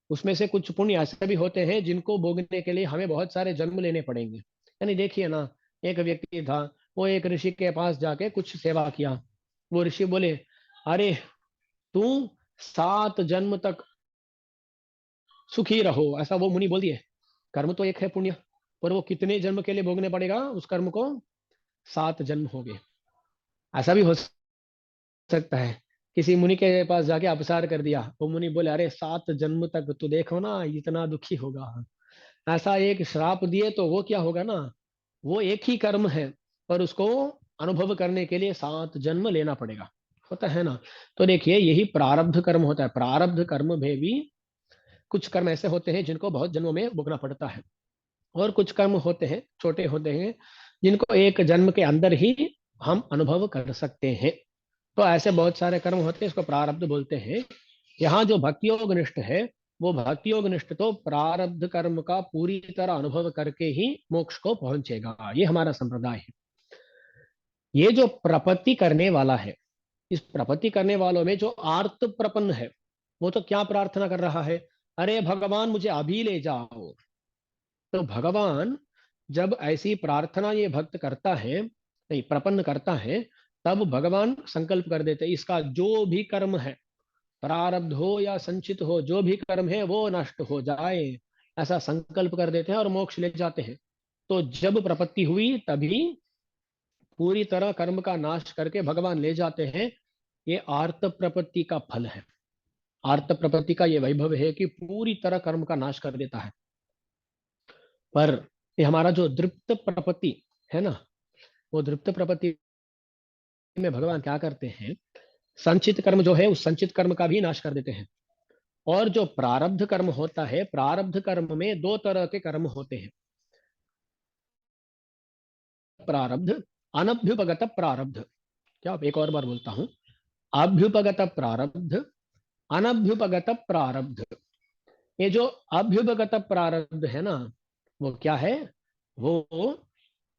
उसमें से कुछ पुण्य ऐसे भी होते हैं जिनको भोगने के लिए हमें बहुत सारे जन्म लेने पड़ेंगे। यानी देखिए ना, एक व्यक्ति था, वो एक ऋषि के पास जाके कुछ सेवा किया। वो ऋषि बोले, अरे तू 7 जन्म तक सुखी रहो, ऐसा वो मुनि बोल दिए। कर्म तो एक है पुण्य, पर वो कितने जन्म के लिए भोगने पड़ेगा उस कर्म को? 7 जन्म हो गए। ऐसा भी हो सकता है किसी मुनि के पास जाके अपसार कर दिया, वो मुनि बोले अरे 7 जन्म तक तो देखो ना, इतना दुखी होगा। ऐसा एक श्राप दिए तो वो क्या होगा ना, वो एक ही कर्म है, पर उसको अनुभव करने के लिए 7 जन्म लेना पड़ेगा, होता है ना। तो देखिए यही प्रारब्ध कर्म होता है। प्रारब्ध कर्म में भी कुछ कर्म ऐसे होते हैं जिनको बहुत जन्मों में भोगना पड़ता है, और कुछ कर्म होते हैं, छोटे होते हैं, जिनको एक जन्म के अंदर ही हम अनुभव कर सकते हैं। तो ऐसे बहुत सारे कर्म होते हैं, इसको प्रारब्ध बोलते हैं। यहाँ जो भक्ति योग निष्ठ है, वो भक्ति योग निष्ठ तो प्रारब्ध कर्म का पूरी तरह अनुभव करके ही मोक्ष को पहुंचेगा, ये हमारा संप्रदाय है। ये जो प्रपत्ति करने वाला है, इस प्रपत्ति करने वालों में जो आर्त प्रपन्न है, वो तो क्या प्रार्थना कर रहा है, अरे भगवान मुझे अभी ले जाओ। तो भगवान जब ऐसी प्रार्थना ये भक्त करता है, नहीं प्रपन्न करता है, तब भगवान संकल्प कर देते हैं, इसका जो भी कर्म है, प्रारब्ध हो या संचित हो, जो भी कर्म है वो नष्ट हो जाए, ऐसा संकल्प कर देते हैं और मोक्ष ले जाते हैं। तो जब प्रपत्ति हुई तभी पूरी तरह कर्म का नाश करके भगवान ले जाते हैं। ये आर्त प्रपत्ति का फल है। आर्त प्रपत्ति का ये वैभव है कि पूरी तरह कर्म का नाश कर देता है। पर ये हमारा जो दृप्त प्रपत्ति है ना, वो दृप्त प्रपत्ति में भगवान क्या करते हैं, संचित कर्म जो है उस संचित कर्म का भी नाश कर देते हैं। और जो प्रारब्ध कर्म होता है, प्रारब्ध कर्म में दो तरह के कर्म होते हैं। प्रारब्ध, अनभ्युपगत प्रारब्ध। क्या, एक और बार बोलता हूं, अभ्युपगत प्रारब्ध, अनभ्युपगत प्रारब्ध। ये जो अभ्युपगत प्रारब्ध है ना, वो क्या है, वो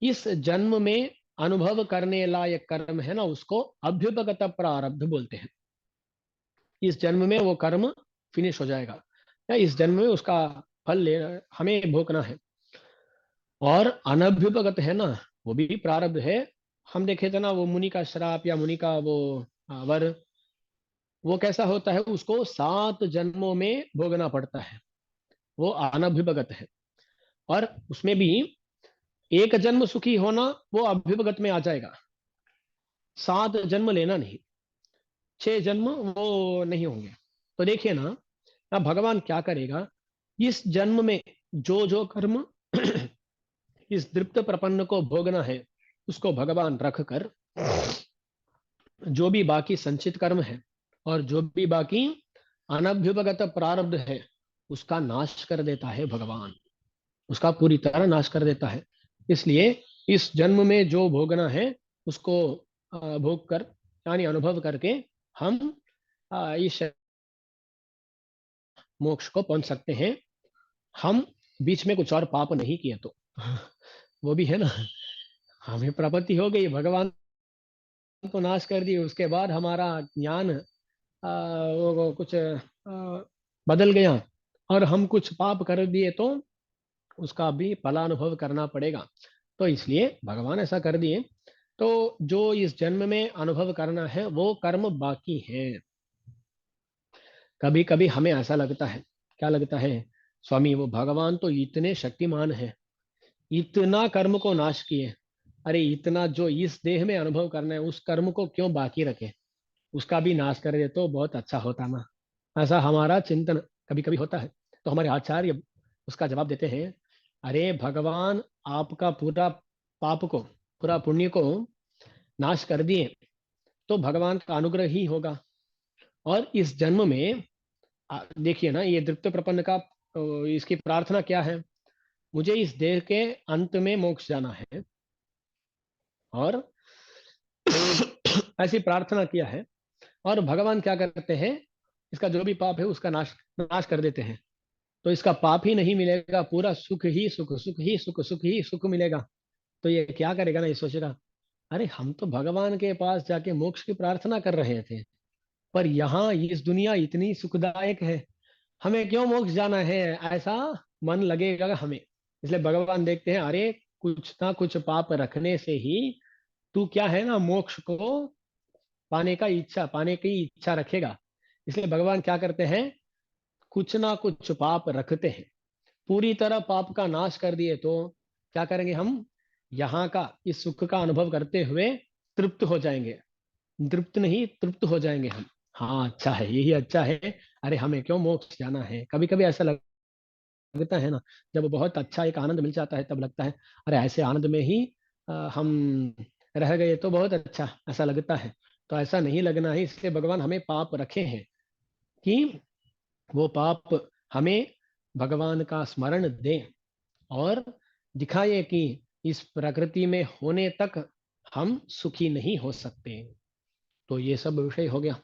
इस जन्म में अनुभव करने लायक कर्म है ना, उसको अभ्युपगत प्रारब्ध बोलते हैं। इस जन्म में वो कर्म फिनिश हो जाएगा, या इस जन्म में उसका फल ले हमें भोगना है। और अनभ्युपगत है ना, वो भी प्रारब्ध है। हम देखे थे ना वो मुनि का श्राप या मुनि का वो वर, वो कैसा होता है, उसको 7 जन्मों में भोगना पड़ता है। वो अनभिभगत है। और उसमें भी एक जन्म सुखी होना, वो अभ्युपगत में आ जाएगा। 7 जन्म लेना नहीं, 6 जन्म वो नहीं होंगे। तो देखिए ना, अब भगवान क्या करेगा, इस जन्म में जो जो कर्म इस दृप्त प्रपन्न को भोगना है, उसको भगवान रख कर जो भी बाकी संचित कर्म है और जो भी बाकी अनभ्युपगत प्रारब्ध है, उसका नाश कर देता है भगवान। उसका पूरी तरह नाश कर देता है। इसलिए इस जन्म में जो भोगना है, उसको भोग कर, यानी अनुभव करके हम इस मोक्ष को पहुंच सकते हैं। हम बीच में कुछ और पाप नहीं किए तो वो भी है ना। हमें प्राप्ति हो गई, भगवान को नाश कर दिए, उसके बाद हमारा ज्ञान वो कुछ बदल गया और हम कुछ पाप कर दिए, तो उसका भी फलानुभव करना पड़ेगा। तो इसलिए भगवान ऐसा कर दिए। तो जो इस जन्म में अनुभव करना है वो कर्म बाकी है। कभी कभी हमें ऐसा लगता है, क्या लगता है, स्वामी वो भगवान तो इतने शक्तिमान है, इतना कर्म को नाश किए, अरे इतना जो इस देह में अनुभव करना है उस कर्म को क्यों बाकी रखे, उसका भी नाश कर दे तो बहुत अच्छा होता ना। ऐसा हमारा चिंतन कभी कभी होता है। तो हमारे आचार्य उसका जवाब देते हैं, अरे भगवान आपका पूरा पाप को, पूरा पुण्य को नाश कर दिए, तो भगवान का अनुग्रह ही होगा। और इस जन्म में देखिए ना, ये दृप्त प्रपन्न का इसकी प्रार्थना क्या है, मुझे इस देह के अंत में मोक्ष जाना है। और ऐसी प्रार्थना किया है। और भगवान क्या करते हैं, इसका जो भी पाप है उसका नाश नाश कर देते हैं। तो इसका पाप ही नहीं मिलेगा, पूरा सुख ही सुख, सुख ही सुख, सुख ही सुख मिलेगा। तो ये क्या करेगा ना, ये सोचेगा, अरे हम तो भगवान के पास जाके मोक्ष की प्रार्थना कर रहे थे, पर यहाँ इस दुनिया इतनी सुखदायक है, हमें क्यों मोक्ष जाना है, ऐसा मन लगेगा हमें। इसलिए भगवान देखते हैं, अरे कुछ ना कुछ पाप रखने से ही तू क्या है ना, मोक्ष को पाने की इच्छा रखेगा। इसलिए भगवान क्या करते हैं, कुछ ना कुछ पाप रखते हैं। पूरी तरह पाप का नाश कर दिए तो क्या करेंगे हम, यहाँ का इस सुख का अनुभव करते हुए तृप्त हो जाएंगे। तृप्त नहीं, तृप्त हो जाएंगे हम। हाँ अच्छा है, यही अच्छा है। अरे हमें क्यों मोक्ष जाना है, कभी कभी ऐसा लगता है ना, जब बहुत अच्छा एक आनंद मिल जाता है तब लगता है, अरे ऐसे आनंद में ही हम रह गए तो बहुत अच्छा, ऐसा लगता है। तो ऐसा नहीं लगना है, इसलिए भगवान हमें पाप रखे हैं कि वो पाप हमें भगवान का स्मरण दें और दिखाए कि इस प्रकृति में होने तक हम सुखी नहीं हो सकते। तो ये सब विषय हो गया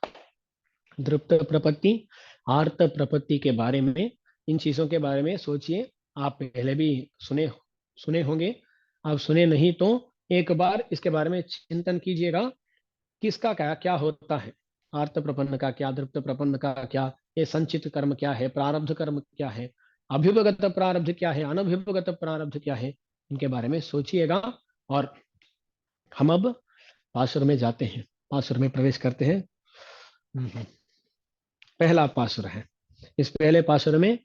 दृप्त प्रपत्ति, आर्त प्रपत्ति के बारे में। इन चीजों के बारे में सोचिए, आप पहले भी सुने सुने होंगे। आप सुने नहीं तो एक बार इसके बारे में चिंतन कीजिएगा, किसका क्या क्या होता है, आर्त प्रपन्न का क्या, दृप्त प्रपन्न का क्या, ये संचित कर्म क्या है, प्रारब्ध कर्म क्या है, अभ्युपगत प्रारब्ध क्या है, अनभिभगत प्रारब्ध क्या है, इनके बारे में सोचिएगा। और हम अब पासुर में जाते हैं, पासुर में प्रवेश करते हैं। पहला पासुर है। इस पहले पासुर में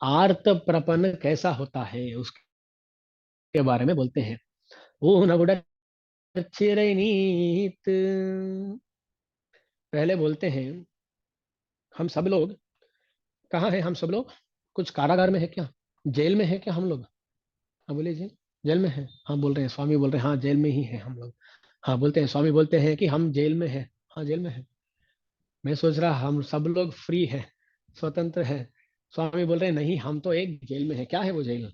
आर्त प्रपन्न कैसा होता है उसके बारे में बोलते हैं। ओ नवुड चिरनीत, पहले बोलते हैं, हम सब लोग कहाँ हैं, हम सब लोग कुछ कारागार में है क्या, जेल में है क्या हम लोग। हाँ बोलिए जी, जेल में है। हाँ बोल रहे हैं, स्वामी बोल रहे हैं, हाँ जेल में ही है हम लोग। हाँ बोलते हैं, स्वामी बोलते हैं कि हम जेल में है। हाँ जेल में है। मैं सोच रहा हम सब लोग फ्री है, स्वतंत्र है। स्वामी बोल रहे हैं नहीं, हम तो एक जेल में है। क्या है वो जेल,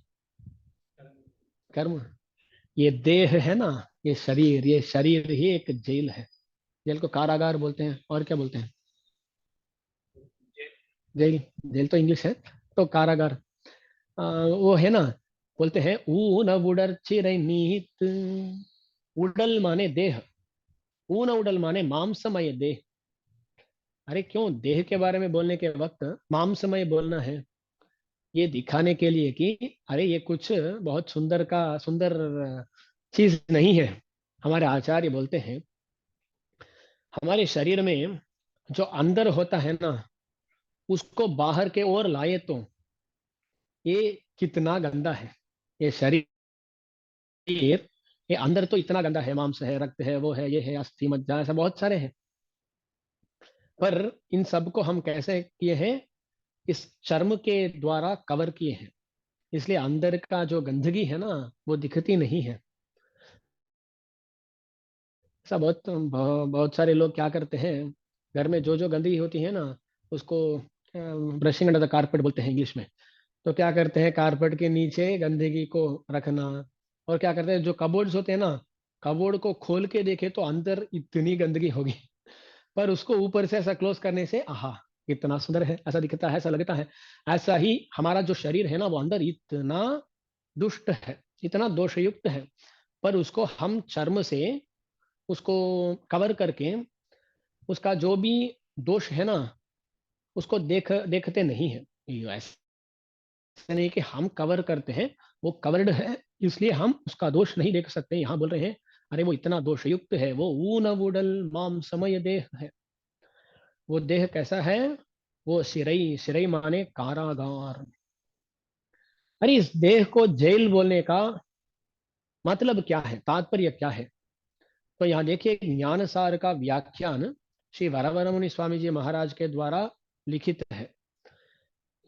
कर्म। ये देह है ना, ये शरीर ही एक जेल है। जेल को कारागार बोलते हैं, और क्या बोलते हैं, जेल। जेल तो इंग्लिश है, तो कारागार वो है ना। बोलते हैं ऊन उडर चिरनीत, उडल माने देह, ऊन उडल माने मांसमय देह। अरे क्यों देह के बारे में बोलने के वक्त मांसमय बोलना है, ये दिखाने के लिए कि अरे ये कुछ बहुत सुंदर चीज नहीं है। हमारे आचार्य बोलते हैं, हमारे शरीर में जो अंदर होता है ना, उसको बाहर के ओर लाए तो ये कितना गंदा है। ये शरीर, ये अंदर तो इतना गंदा है, मांस है, रक्त है, वो है, ये है, अस्थि मज्जा, ऐसा बहुत सारे हैं। पर इन सब को हम कैसे किए हैं, इस चर्म के द्वारा कवर किए हैं। इसलिए अंदर का जो गंदगी है ना, वो दिखती नहीं है। ऐसा बहुत सारे लोग क्या करते हैं, घर में जो जो गंदगी होती है ना, उसको ब्रशिंग अंडर द कारपेट बोलते हैं इंग्लिश में। तो क्या करते हैं, कारपेट के नीचे गंदगी को रखना। और क्या करते हैं, जो कबोर्ड्स होते हैं ना, कबोर्ड को खोल के देखे तो अंदर इतनी गंदगी होगी, पर उसको ऊपर से ऐसा क्लोज करने से आहा, इतना सुंदर है, ऐसा दिखता है, ऐसा लगता है। ऐसा ही हमारा जो शरीर है ना, वो अंदर इतना दुष्ट है, इतना दोषयुक्त है, पर उसको हम चर्म से उसको कवर करके, उसका जो भी दोष है ना, उसको देखते नहीं है। ये ऐसा नहीं कि हम कवर करते हैं, वो कवर्ड है, इसलिए हम उसका दोष नहीं देख सकते। यहाँ बोल रहे हैं, अरे वो इतना दोषयुक्त है, वो ऊन वुडल माम समय देह है। वो देह कैसा है, वो सिरई, सिरई माने कारागार। अरे इस देह को जेल बोलने का मतलब क्या है, तात्पर्य क्या है? तो यहाँ देखिए, ज्ञान सार का व्याख्यान श्री वरावरा मुनि स्वामी जी महाराज के द्वारा लिखित है।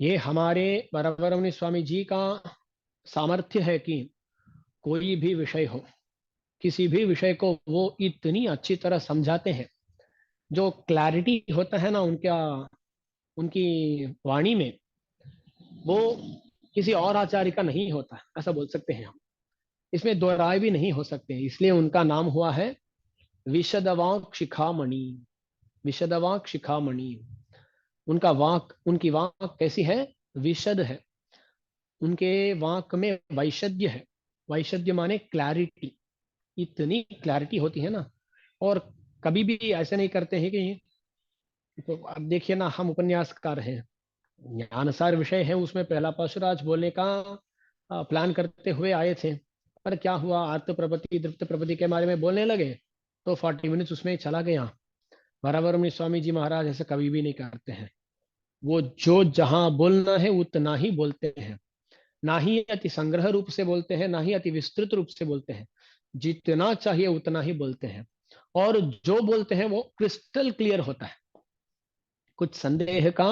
ये हमारे वरावरा मुनि स्वामी जी का सामर्थ्य है कि कोई भी विषय हो, किसी भी विषय को वो इतनी अच्छी तरह समझाते हैं। जो क्लैरिटी होता है ना उनका, उनकी वाणी में, वो किसी और आचार्य का नहीं होता, ऐसा बोल सकते हैं हम। इसमें दो राय भी नहीं हो सकते, इसलिए उनका नाम हुआ है विशदवाक शिखामणि। विशदवाक शिखामणि। उनका वाक, उनकी वाक कैसी है, विशद है। उनके वाक में वैशद्य है। वैशद्य माने क्लैरिटी, इतनी क्लैरिटी होती है ना। और कभी भी ऐसे नहीं करते हैं कि, तो अब देखिए ना, हम उपन्यासकार हैं, ज्ञानसार विषय है, उसमें पहला परशुराज बोलने का प्लान करते हुए आए थे। पर क्या हुआ, आर्त प्रपत्ति दृप्त प्रपत्ति के बारे में बोलने लगे, तो 40 मिनट्स उसमें ही चला गया। बराबर में स्वामी जी महाराज ऐसे कभी भी नहीं करते हैं। वो जो जहां बोलना है उतना ही बोलते हैं, ना ही अति संग्रह रूप से बोलते हैं, ना ही अति विस्तृत रूप से बोलते हैं। जितना चाहिए उतना ही बोलते हैं। और जो बोलते हैं वो क्रिस्टल क्लियर होता है। कुछ संदेह का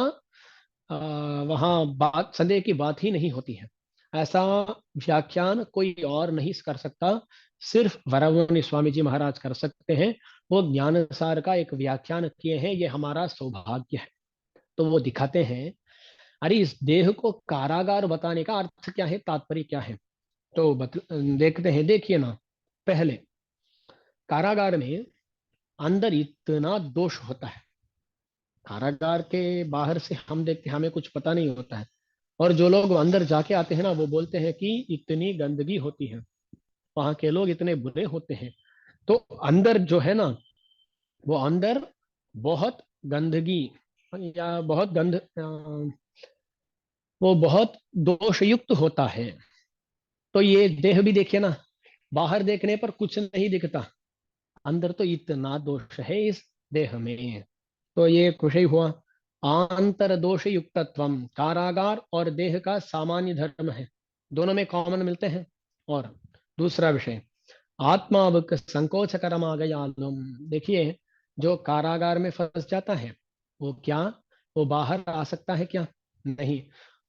वहां बात, संदेह की बात ही नहीं होती है। ऐसा व्याख्यान कोई और नहीं कर सकता, सिर्फ वरावनी स्वामी जी महाराज कर सकते हैं। वो ज्ञान सार का एक व्याख्यान किए हैं, ये हमारा सौभाग्य है। तो वो दिखाते हैं, अरे इस देह को कारागार बताने का अर्थ क्या है, तात्पर्य क्या है। तो देखते हैं, देखिए ना। पहले, कारागार में अंदर इतना दोष होता है, कारागार के बाहर से हम देखते हैं, हमें कुछ पता नहीं होता है। और जो लोग अंदर जाके आते हैं ना, वो बोलते हैं कि इतनी गंदगी होती है, वहां के लोग इतने बुरे होते हैं। तो अंदर जो है ना, वो अंदर बहुत गंदगी, या बहुत वो बहुत दोषयुक्त होता है। तो ये देह भी देखिए ना, बाहर देखने पर कुछ नहीं दिखता, अंदर तो इतना दोष है इस देह में। तो ये कुछ ही हुआ। आंतर दोष युक्तत्वम, कारागार और देह का सामान्य धर्म है, दोनों में कॉमन मिलते हैं। और दूसरा विषय, आत्मावक संकोच करम आ गया। देखिए, जो कारागार में फंस जाता है, वो क्या, वो बाहर आ सकता है क्या? नहीं।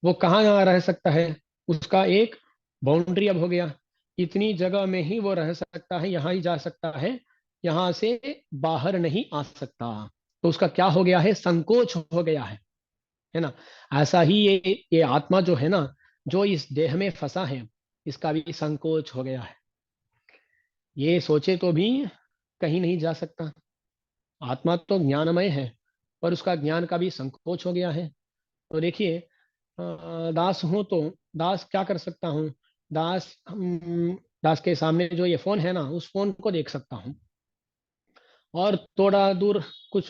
वो कहाँ रह सकता है, उसका एक बाउंड्री अब हो गया, इतनी जगह में ही वो रह सकता है, यहाँ ही जा सकता है, यहाँ से बाहर नहीं आ सकता। तो उसका क्या हो गया है, संकोच हो गया है ना। ऐसा ही ये आत्मा जो है ना, जो इस देह में फंसा है, इसका भी संकोच हो गया है। ये सोचे तो भी कहीं नहीं जा सकता। आत्मा तो ज्ञानमय है, पर उसका ज्ञान का भी संकोच हो गया है। तो देखिए, दास हूं तो दास क्या कर सकता हूँ, दास दास के सामने जो ये फोन है ना, उस फोन को देख सकता हूँ। और थोड़ा दूर कुछ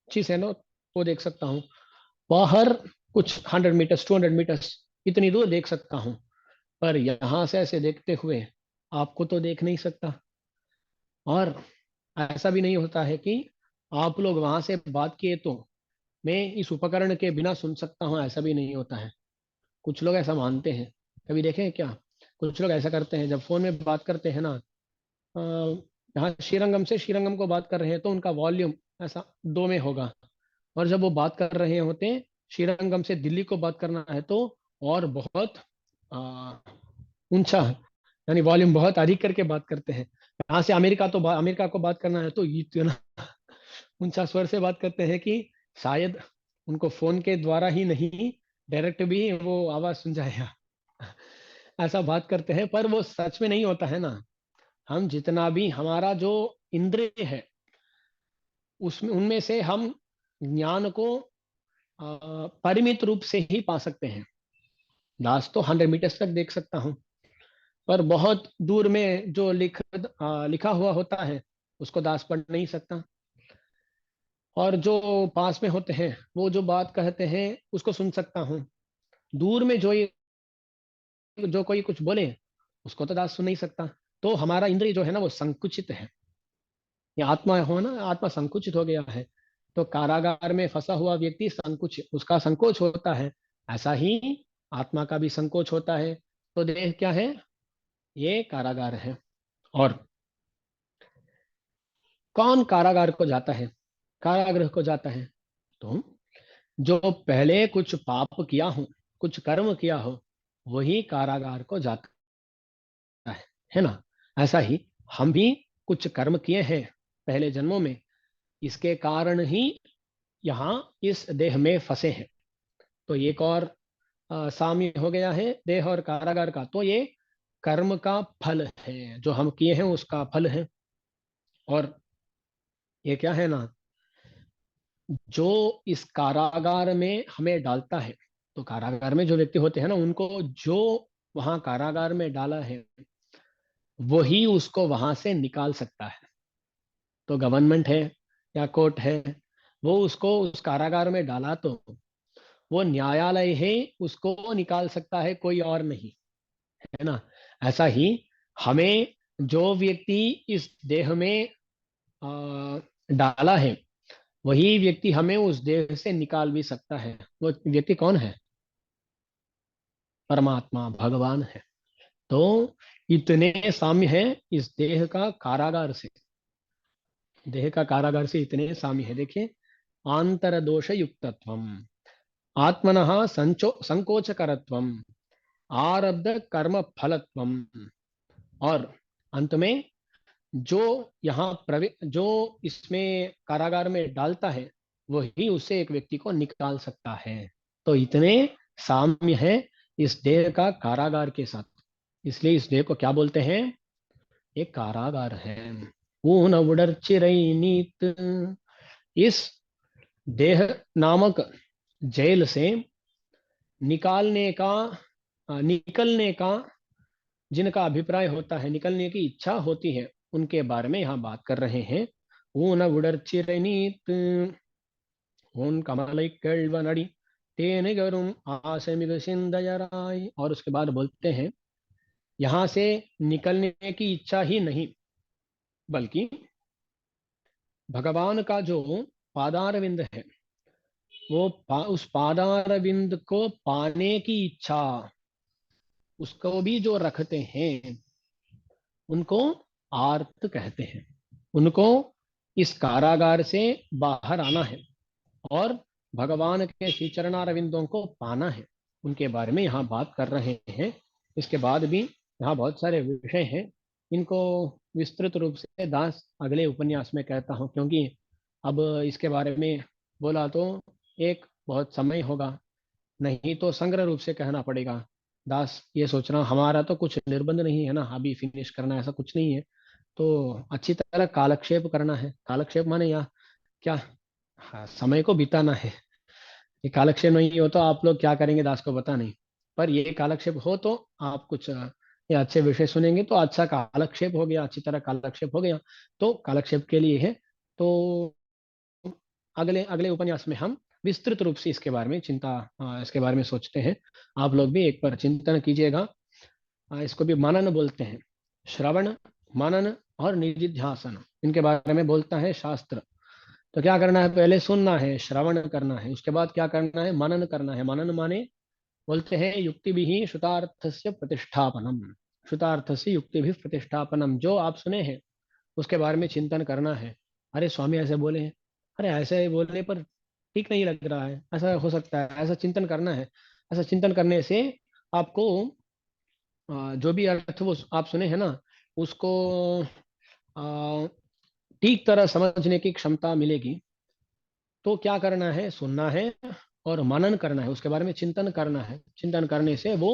चीज है ना, वो देख सकता हूँ। बाहर कुछ 100 मीटर्स, 200 मीटर्स, इतनी दूर देख सकता हूँ। पर यहाँ से ऐसे देखते हुए आपको तो देख नहीं सकता। और ऐसा भी नहीं होता है कि आप लोग वहां से बात किए तो मैं इस उपकरण के बिना सुन सकता हूँ, ऐसा भी नहीं होता है। कुछ लोग ऐसा मानते हैं, कभी देखे हैं क्या? कुछ लोग ऐसा करते हैं, जब फोन में बात करते हैं ना, यहाँ श्रीरंगम से श्रीरंगम को बात कर रहे हैं तो उनका वॉल्यूम ऐसा दो में होगा, और जब वो बात कर रहे होते हैं श्रीरंगम से दिल्ली को बात करना है तो और बहुत आ, ऊंचा, यानी वॉल्यूम बहुत अधिक करके बात करते हैं। यहाँ से अमेरिका को बात करना है तो इतना ऊंचा स्वर से बात करते हैं कि शायद उनको फोन के द्वारा ही नहीं, डायरेक्ट भी वो आवाज सुन जाएगा। ऐसा बात करते हैं, पर वो सच में नहीं होता है ना। हम जितना भी हमारा जो इंद्रिय है, उसमें उनमें से हम ज्ञान को परिमित रूप से ही पा सकते हैं। दास तो 100 मीटर्स तक देख सकता हूँ, पर बहुत दूर में जो लिखा हुआ होता है उसको दास पढ़ नहीं सकता। और जो पास में होते हैं वो जो बात कहते हैं उसको सुन सकता हूँ। दूर में जो कोई कुछ बोले उसको तो दास सुन नहीं सकता। तो हमारा इंद्रिय जो है ना वो संकुचित है। ये आत्मा हो ना, आत्मा संकुचित हो गया है। तो कारागार में फंसा हुआ व्यक्ति संकुच उसका संकोच होता है, ऐसा ही आत्मा का भी संकोच होता है। तो देह क्या है? ये कारागार है। और कौन कारागार को जाता है, कारागृह को जाता है? तो जो पहले कुछ पाप किया हो, कुछ कर्म किया हो, वही कारागार को जाता है ना। ऐसा ही हम भी कुछ कर्म किए हैं पहले जन्मों में, इसके कारण ही यहाँ इस देह में फंसे हैं। तो एक और साम्य हो गया है देह और कारागार का। तो ये कर्म का फल है, जो हम किए हैं उसका फल है। और ये क्या है ना, जो इस कारागार में हमें डालता है, तो कारागार में जो व्यक्ति होते हैं ना, उनको जो वहां कारागार में डाला है वही उसको वहां से निकाल सकता है। तो गवर्नमेंट है या कोर्ट है, वो उसको उस कारागार में डाला तो वो न्यायालय है, उसको निकाल सकता है, कोई और नहीं, है ना। ऐसा ही हमें जो व्यक्ति इस देह में डाला है, वही व्यक्ति हमें उस देह से निकाल भी सकता है। वो व्यक्ति कौन है? परमात्मा, भगवान है। तो इतने साम्य है इस देह का कारागार से, देह का कारागार से इतने साम्य है। देखिए, आंतर दोष युक्तत्वम, आत्मनः संकोचकरत्वम, आरब्ध कर्म फलत्वम। और अंत में जो जो इसमें कारागार में डालता है वही उससे एक व्यक्ति को निकाल सकता है। तो इतने साम्य है इस देह का कारागार के साथ, इसलिए इस देह को क्या बोलते हैं? एक कारागार है। ऊन उड़र्चिरई नीत, इस देह नामक जेल से निकालने का निकलने का जिनका अभिप्राय होता है, निकलने की इच्छा होती है, उनके बारे में यहाँ बात कर रहे हैं। ऊन उड़र्चिरनीत, ऊन कमल केल्वनड़ी तेन गरुम आसमिग सिंधयराय। और उसके बाद बोलते हैं, यहाँ से निकलने की इच्छा ही नहीं, बल्कि भगवान का जो पादारविंद है, उस पादारविंद को पाने की इच्छा, उसको भी जो रखते हैं उनको आर्त कहते हैं। उनको इस कारागार से बाहर आना है और भगवान के श्री चरणारविंदों को पाना है, उनके बारे में यहाँ बात कर रहे हैं। इसके बाद भी यहाँ बहुत सारे विषय हैं, इनको विस्तृत रूप से दास अगले उपन्यास में कहता हूँ, क्योंकि अब इसके बारे में बोला तो एक बहुत समय होगा, नहीं तो संग्रह रूप से कहना पड़ेगा। दास ये सोच रहा हूँ, हमारा तो कुछ निर्बंध नहीं है ना अभी फिनिश करना, ऐसा कुछ नहीं है। तो अच्छी तरह कालक्षेप करना है। कालक्षेप माने या क्या? हाँ, समय को बिताना है। ये कालक्षेप नहीं हो तो आप लोग क्या करेंगे दास को पता नहीं, पर ये कालक्षेप हो तो आप कुछ ये अच्छे विषय सुनेंगे तो अच्छा कालक्षेप हो गया, अच्छी तरह कालक्षेप हो गया। तो कालक्षेप के लिए है। तो अगले अगले उपन्यास में हम विस्तृत रूप से इसके बारे में सोचते हैं। आप लोग भी एक बार चिंतन कीजिएगा। इसको भी मनन बोलते हैं। श्रवण, मनन और निधिध्यासन, इनके बारे में बोलता है शास्त्र। तो क्या करना है, पहले सुनना है, श्रवण करना है, उसके बाद क्या करना है, मनन करना है। मनन माने बोलते हैं युक्ति भी श्रुतार्थस्य प्रतिष्ठापनम। श्रुतार्थस्य युक्ति भी प्रतिष्ठापनम, जो आप सुने हैं उसके बारे में चिंतन करना है। अरे स्वामी ऐसे बोले हैं, अरे ऐसे बोलने पर ठीक नहीं लग रहा है, ऐसा हो सकता है, ऐसा चिंतन करना है। ऐसा चिंतन करने से आपको जो भी अर्थ वो आप सुने हैं ना, उसको अ, ठीक तरह समझने की क्षमता मिलेगी। तो क्या करना है, सुनना है और मनन करना है, उसके बारे में चिंतन करना है। चिंतन करने से वो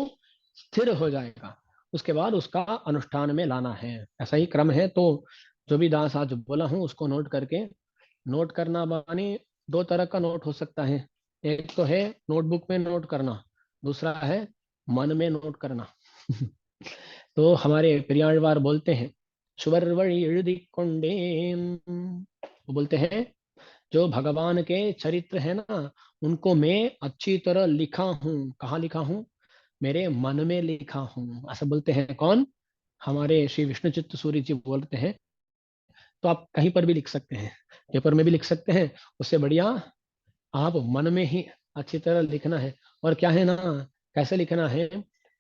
स्थिर हो जाएगा, उसके बाद उसका अनुष्ठान में लाना है। ऐसा ही क्रम है। तो जो भी दास आज बोला हूँ उसको नोट करके, नोट करना माने दो तरह का नोट हो सकता है। एक तो है नोटबुक में नोट करना, दूसरा है मन में नोट करना। तो हमारे पेरियार बोलते हैं, सुवरवड़ी इഴുதி கொண்டேன், वो बोलते हैं जो भगवान के चरित्र है ना, उनको मैं अच्छी तरह लिखा हूँ। कहाँ लिखा हूँ, मेरे मन में लिखा हूँ, ऐसा बोलते हैं। कौन, हमारे श्री विष्णु चित्त सूर्य जी बोलते हैं। तो आप कहीं पर भी लिख सकते हैं, पेपर में भी लिख सकते हैं, उससे बढ़िया आप मन में ही अच्छी तरह लिखना है। और क्या है ना, कैसे लिखना है,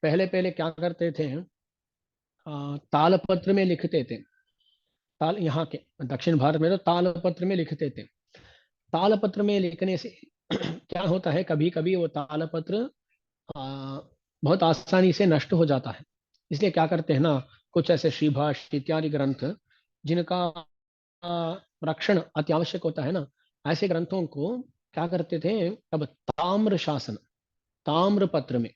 पहले पहले क्या करते थे, तालपत्र में लिखते थे। ताल, यहाँ के दक्षिण भारत में तो तालपत्र में लिखते थे। तालपत्र में लिखने से क्या होता है, कभी कभी वो तालपत्र आ, बहुत आसानी से नष्ट हो जाता है। इसलिए क्या करते हैं ना, कुछ ऐसे श्रीभाष्य इत्यादि ग्रंथ जिनका रक्षण अति आवश्यक होता है ना, ऐसे ग्रंथों को क्या करते थे, अब ताम्र शासन, ताम्र पत्र में,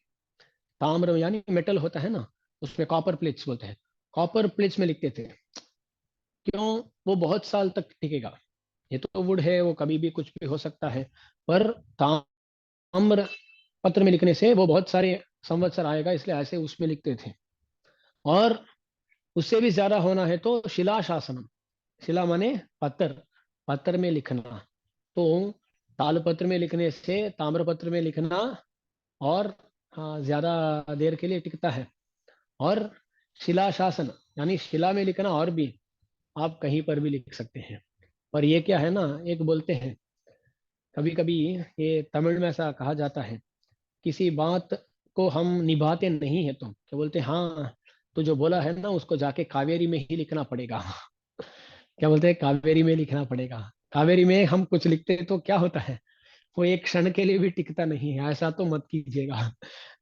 ताम्र यानी मेटल होता है ना, उसमें कॉपर प्लेट्स बोलते हैं, कॉपर प्लेट्स में लिखते थे। क्यों, वो बहुत साल तक टिकेगा। ये तो वुड है, वो कभी भी कुछ भी हो सकता है। पर ताम्र पत्र में लिखने से वो बहुत सारे संवत्सर आएगा, इसलिए ऐसे उसमें लिखते थे। और उससे भी ज्यादा होना है तो शिला शासनम, शिला माने पत्थर, पत्थर में लिखना। तो तालपत्र में लिखने से ताम्रपत्र में लिखना और ज्यादा देर के लिए टिकता है। और शिला शासन यानी शिला में लिखना, और भी आप कहीं पर भी लिख सकते हैं। पर ये क्या है ना, एक बोलते हैं, कभी कभी ये तमिल में ऐसा कहा जाता है, किसी बात को हम निभाते नहीं है तो क्या बोलते हैं, हाँ तो जो बोला है ना उसको जाके कावेरी में ही लिखना पड़ेगा। क्या बोलते हैं, कावेरी में लिखना पड़ेगा। कावेरी में हम कुछ लिखते हैं तो क्या होता है, वो एक क्षण के लिए भी टिकता नहीं है, ऐसा तो मत कीजिएगा।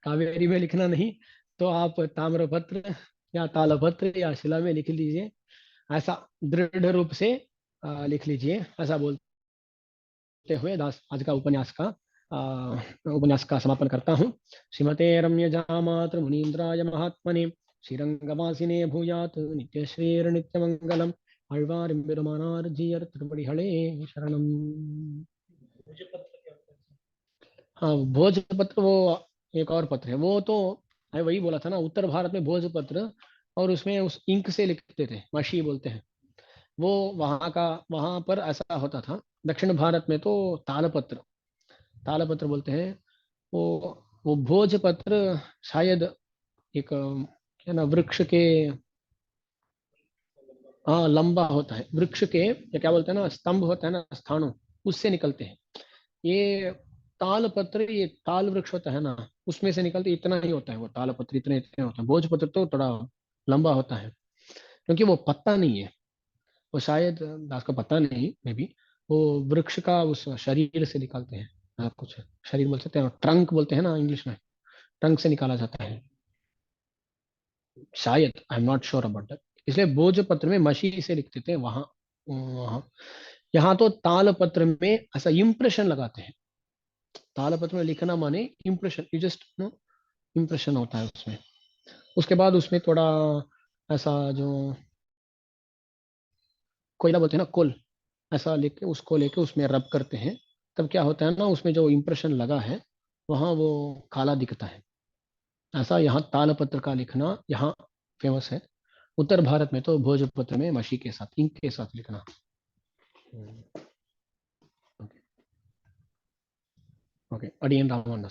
कावेरी में लिखना नहीं, तो आप ताम्रपत्र या तालपत्र या शिला में लिख लीजिए, ऐसा दृढ़ रूप से लिख लीजिए। ऐसा बोलते हुए दास आज का उपन्यास का समापन करता हूँ। श्रीमते रम्य जामात्र मुनीन्द्राय महात्मने श्रीरंगवासिने भूयात नित्यश्रीर नित्यमंगलम आழ்வார் பெருமானார் ஜீயர் திருப்படிகளே शरणम। हाँ, भोजपत्र वो एक और पत्र है, वो तो मैं वही बोला था ना, उत्तर भारत में भोजपत्र, और उसमें उस इंक से लिखते थे, मशी बोलते हैं वो, वहाँ का, वहाँ पर ऐसा होता था। दक्षिण भारत में तो तालपत्र, तालपत्र बोलते हैं। वो भोजपत्र शायद एक क्या ना, वृक्ष के, हाँ लंबा होता है, वृक्ष के, या क्या बोलते हैं ना, स्तंभ होता है ना, स्थानों, उससे निकलते हैं। ये ताल पत्र, ये ताल वृक्ष होता है ना, उसमें से निकलते इतना ही होता है, वो ताल पत्र इतने इतने होता है। भोजपत्र तो थोड़ा लंबा होता है, क्योंकि वो पत्ता नहीं है, वो शायद दास को पता नहीं मे बी, वो वृक्ष का उस शरीर से निकालते हैं। आप कुछ शरीर बोल सकते हैं, ट्रंक बोलते हैं ना इंग्लिश में, ट्रंक से निकाला जाता है शायद, I am not sure about that. इसलिए भोजपत्र में मशी से लिखते थे वहां, वहां। यहाँ तो ताल पत्र में ऐसा इम्प्रेशन लगाते हैं। तालपत्र में लिखना माने impression, you just know, impression होता है उसमें। उसके बाद उसमें थोड़ा ऐसा जो कोयला बोलते हैं ना, कोल, ऐसा लेके उसको लेके उसमें रब करते हैं। तब क्या होता है ना, उसमें जो इम्प्रेशन लगा है वहाँ वो काला दिखता है। ऐसा यहाँ तालपत्र का लिखना यहाँ फेमस है। उत्तर भारत में तो भोजपत्र में मशी के साथ, इंक के साथ लिखना। ओके, ओके, अडियन रामानंद।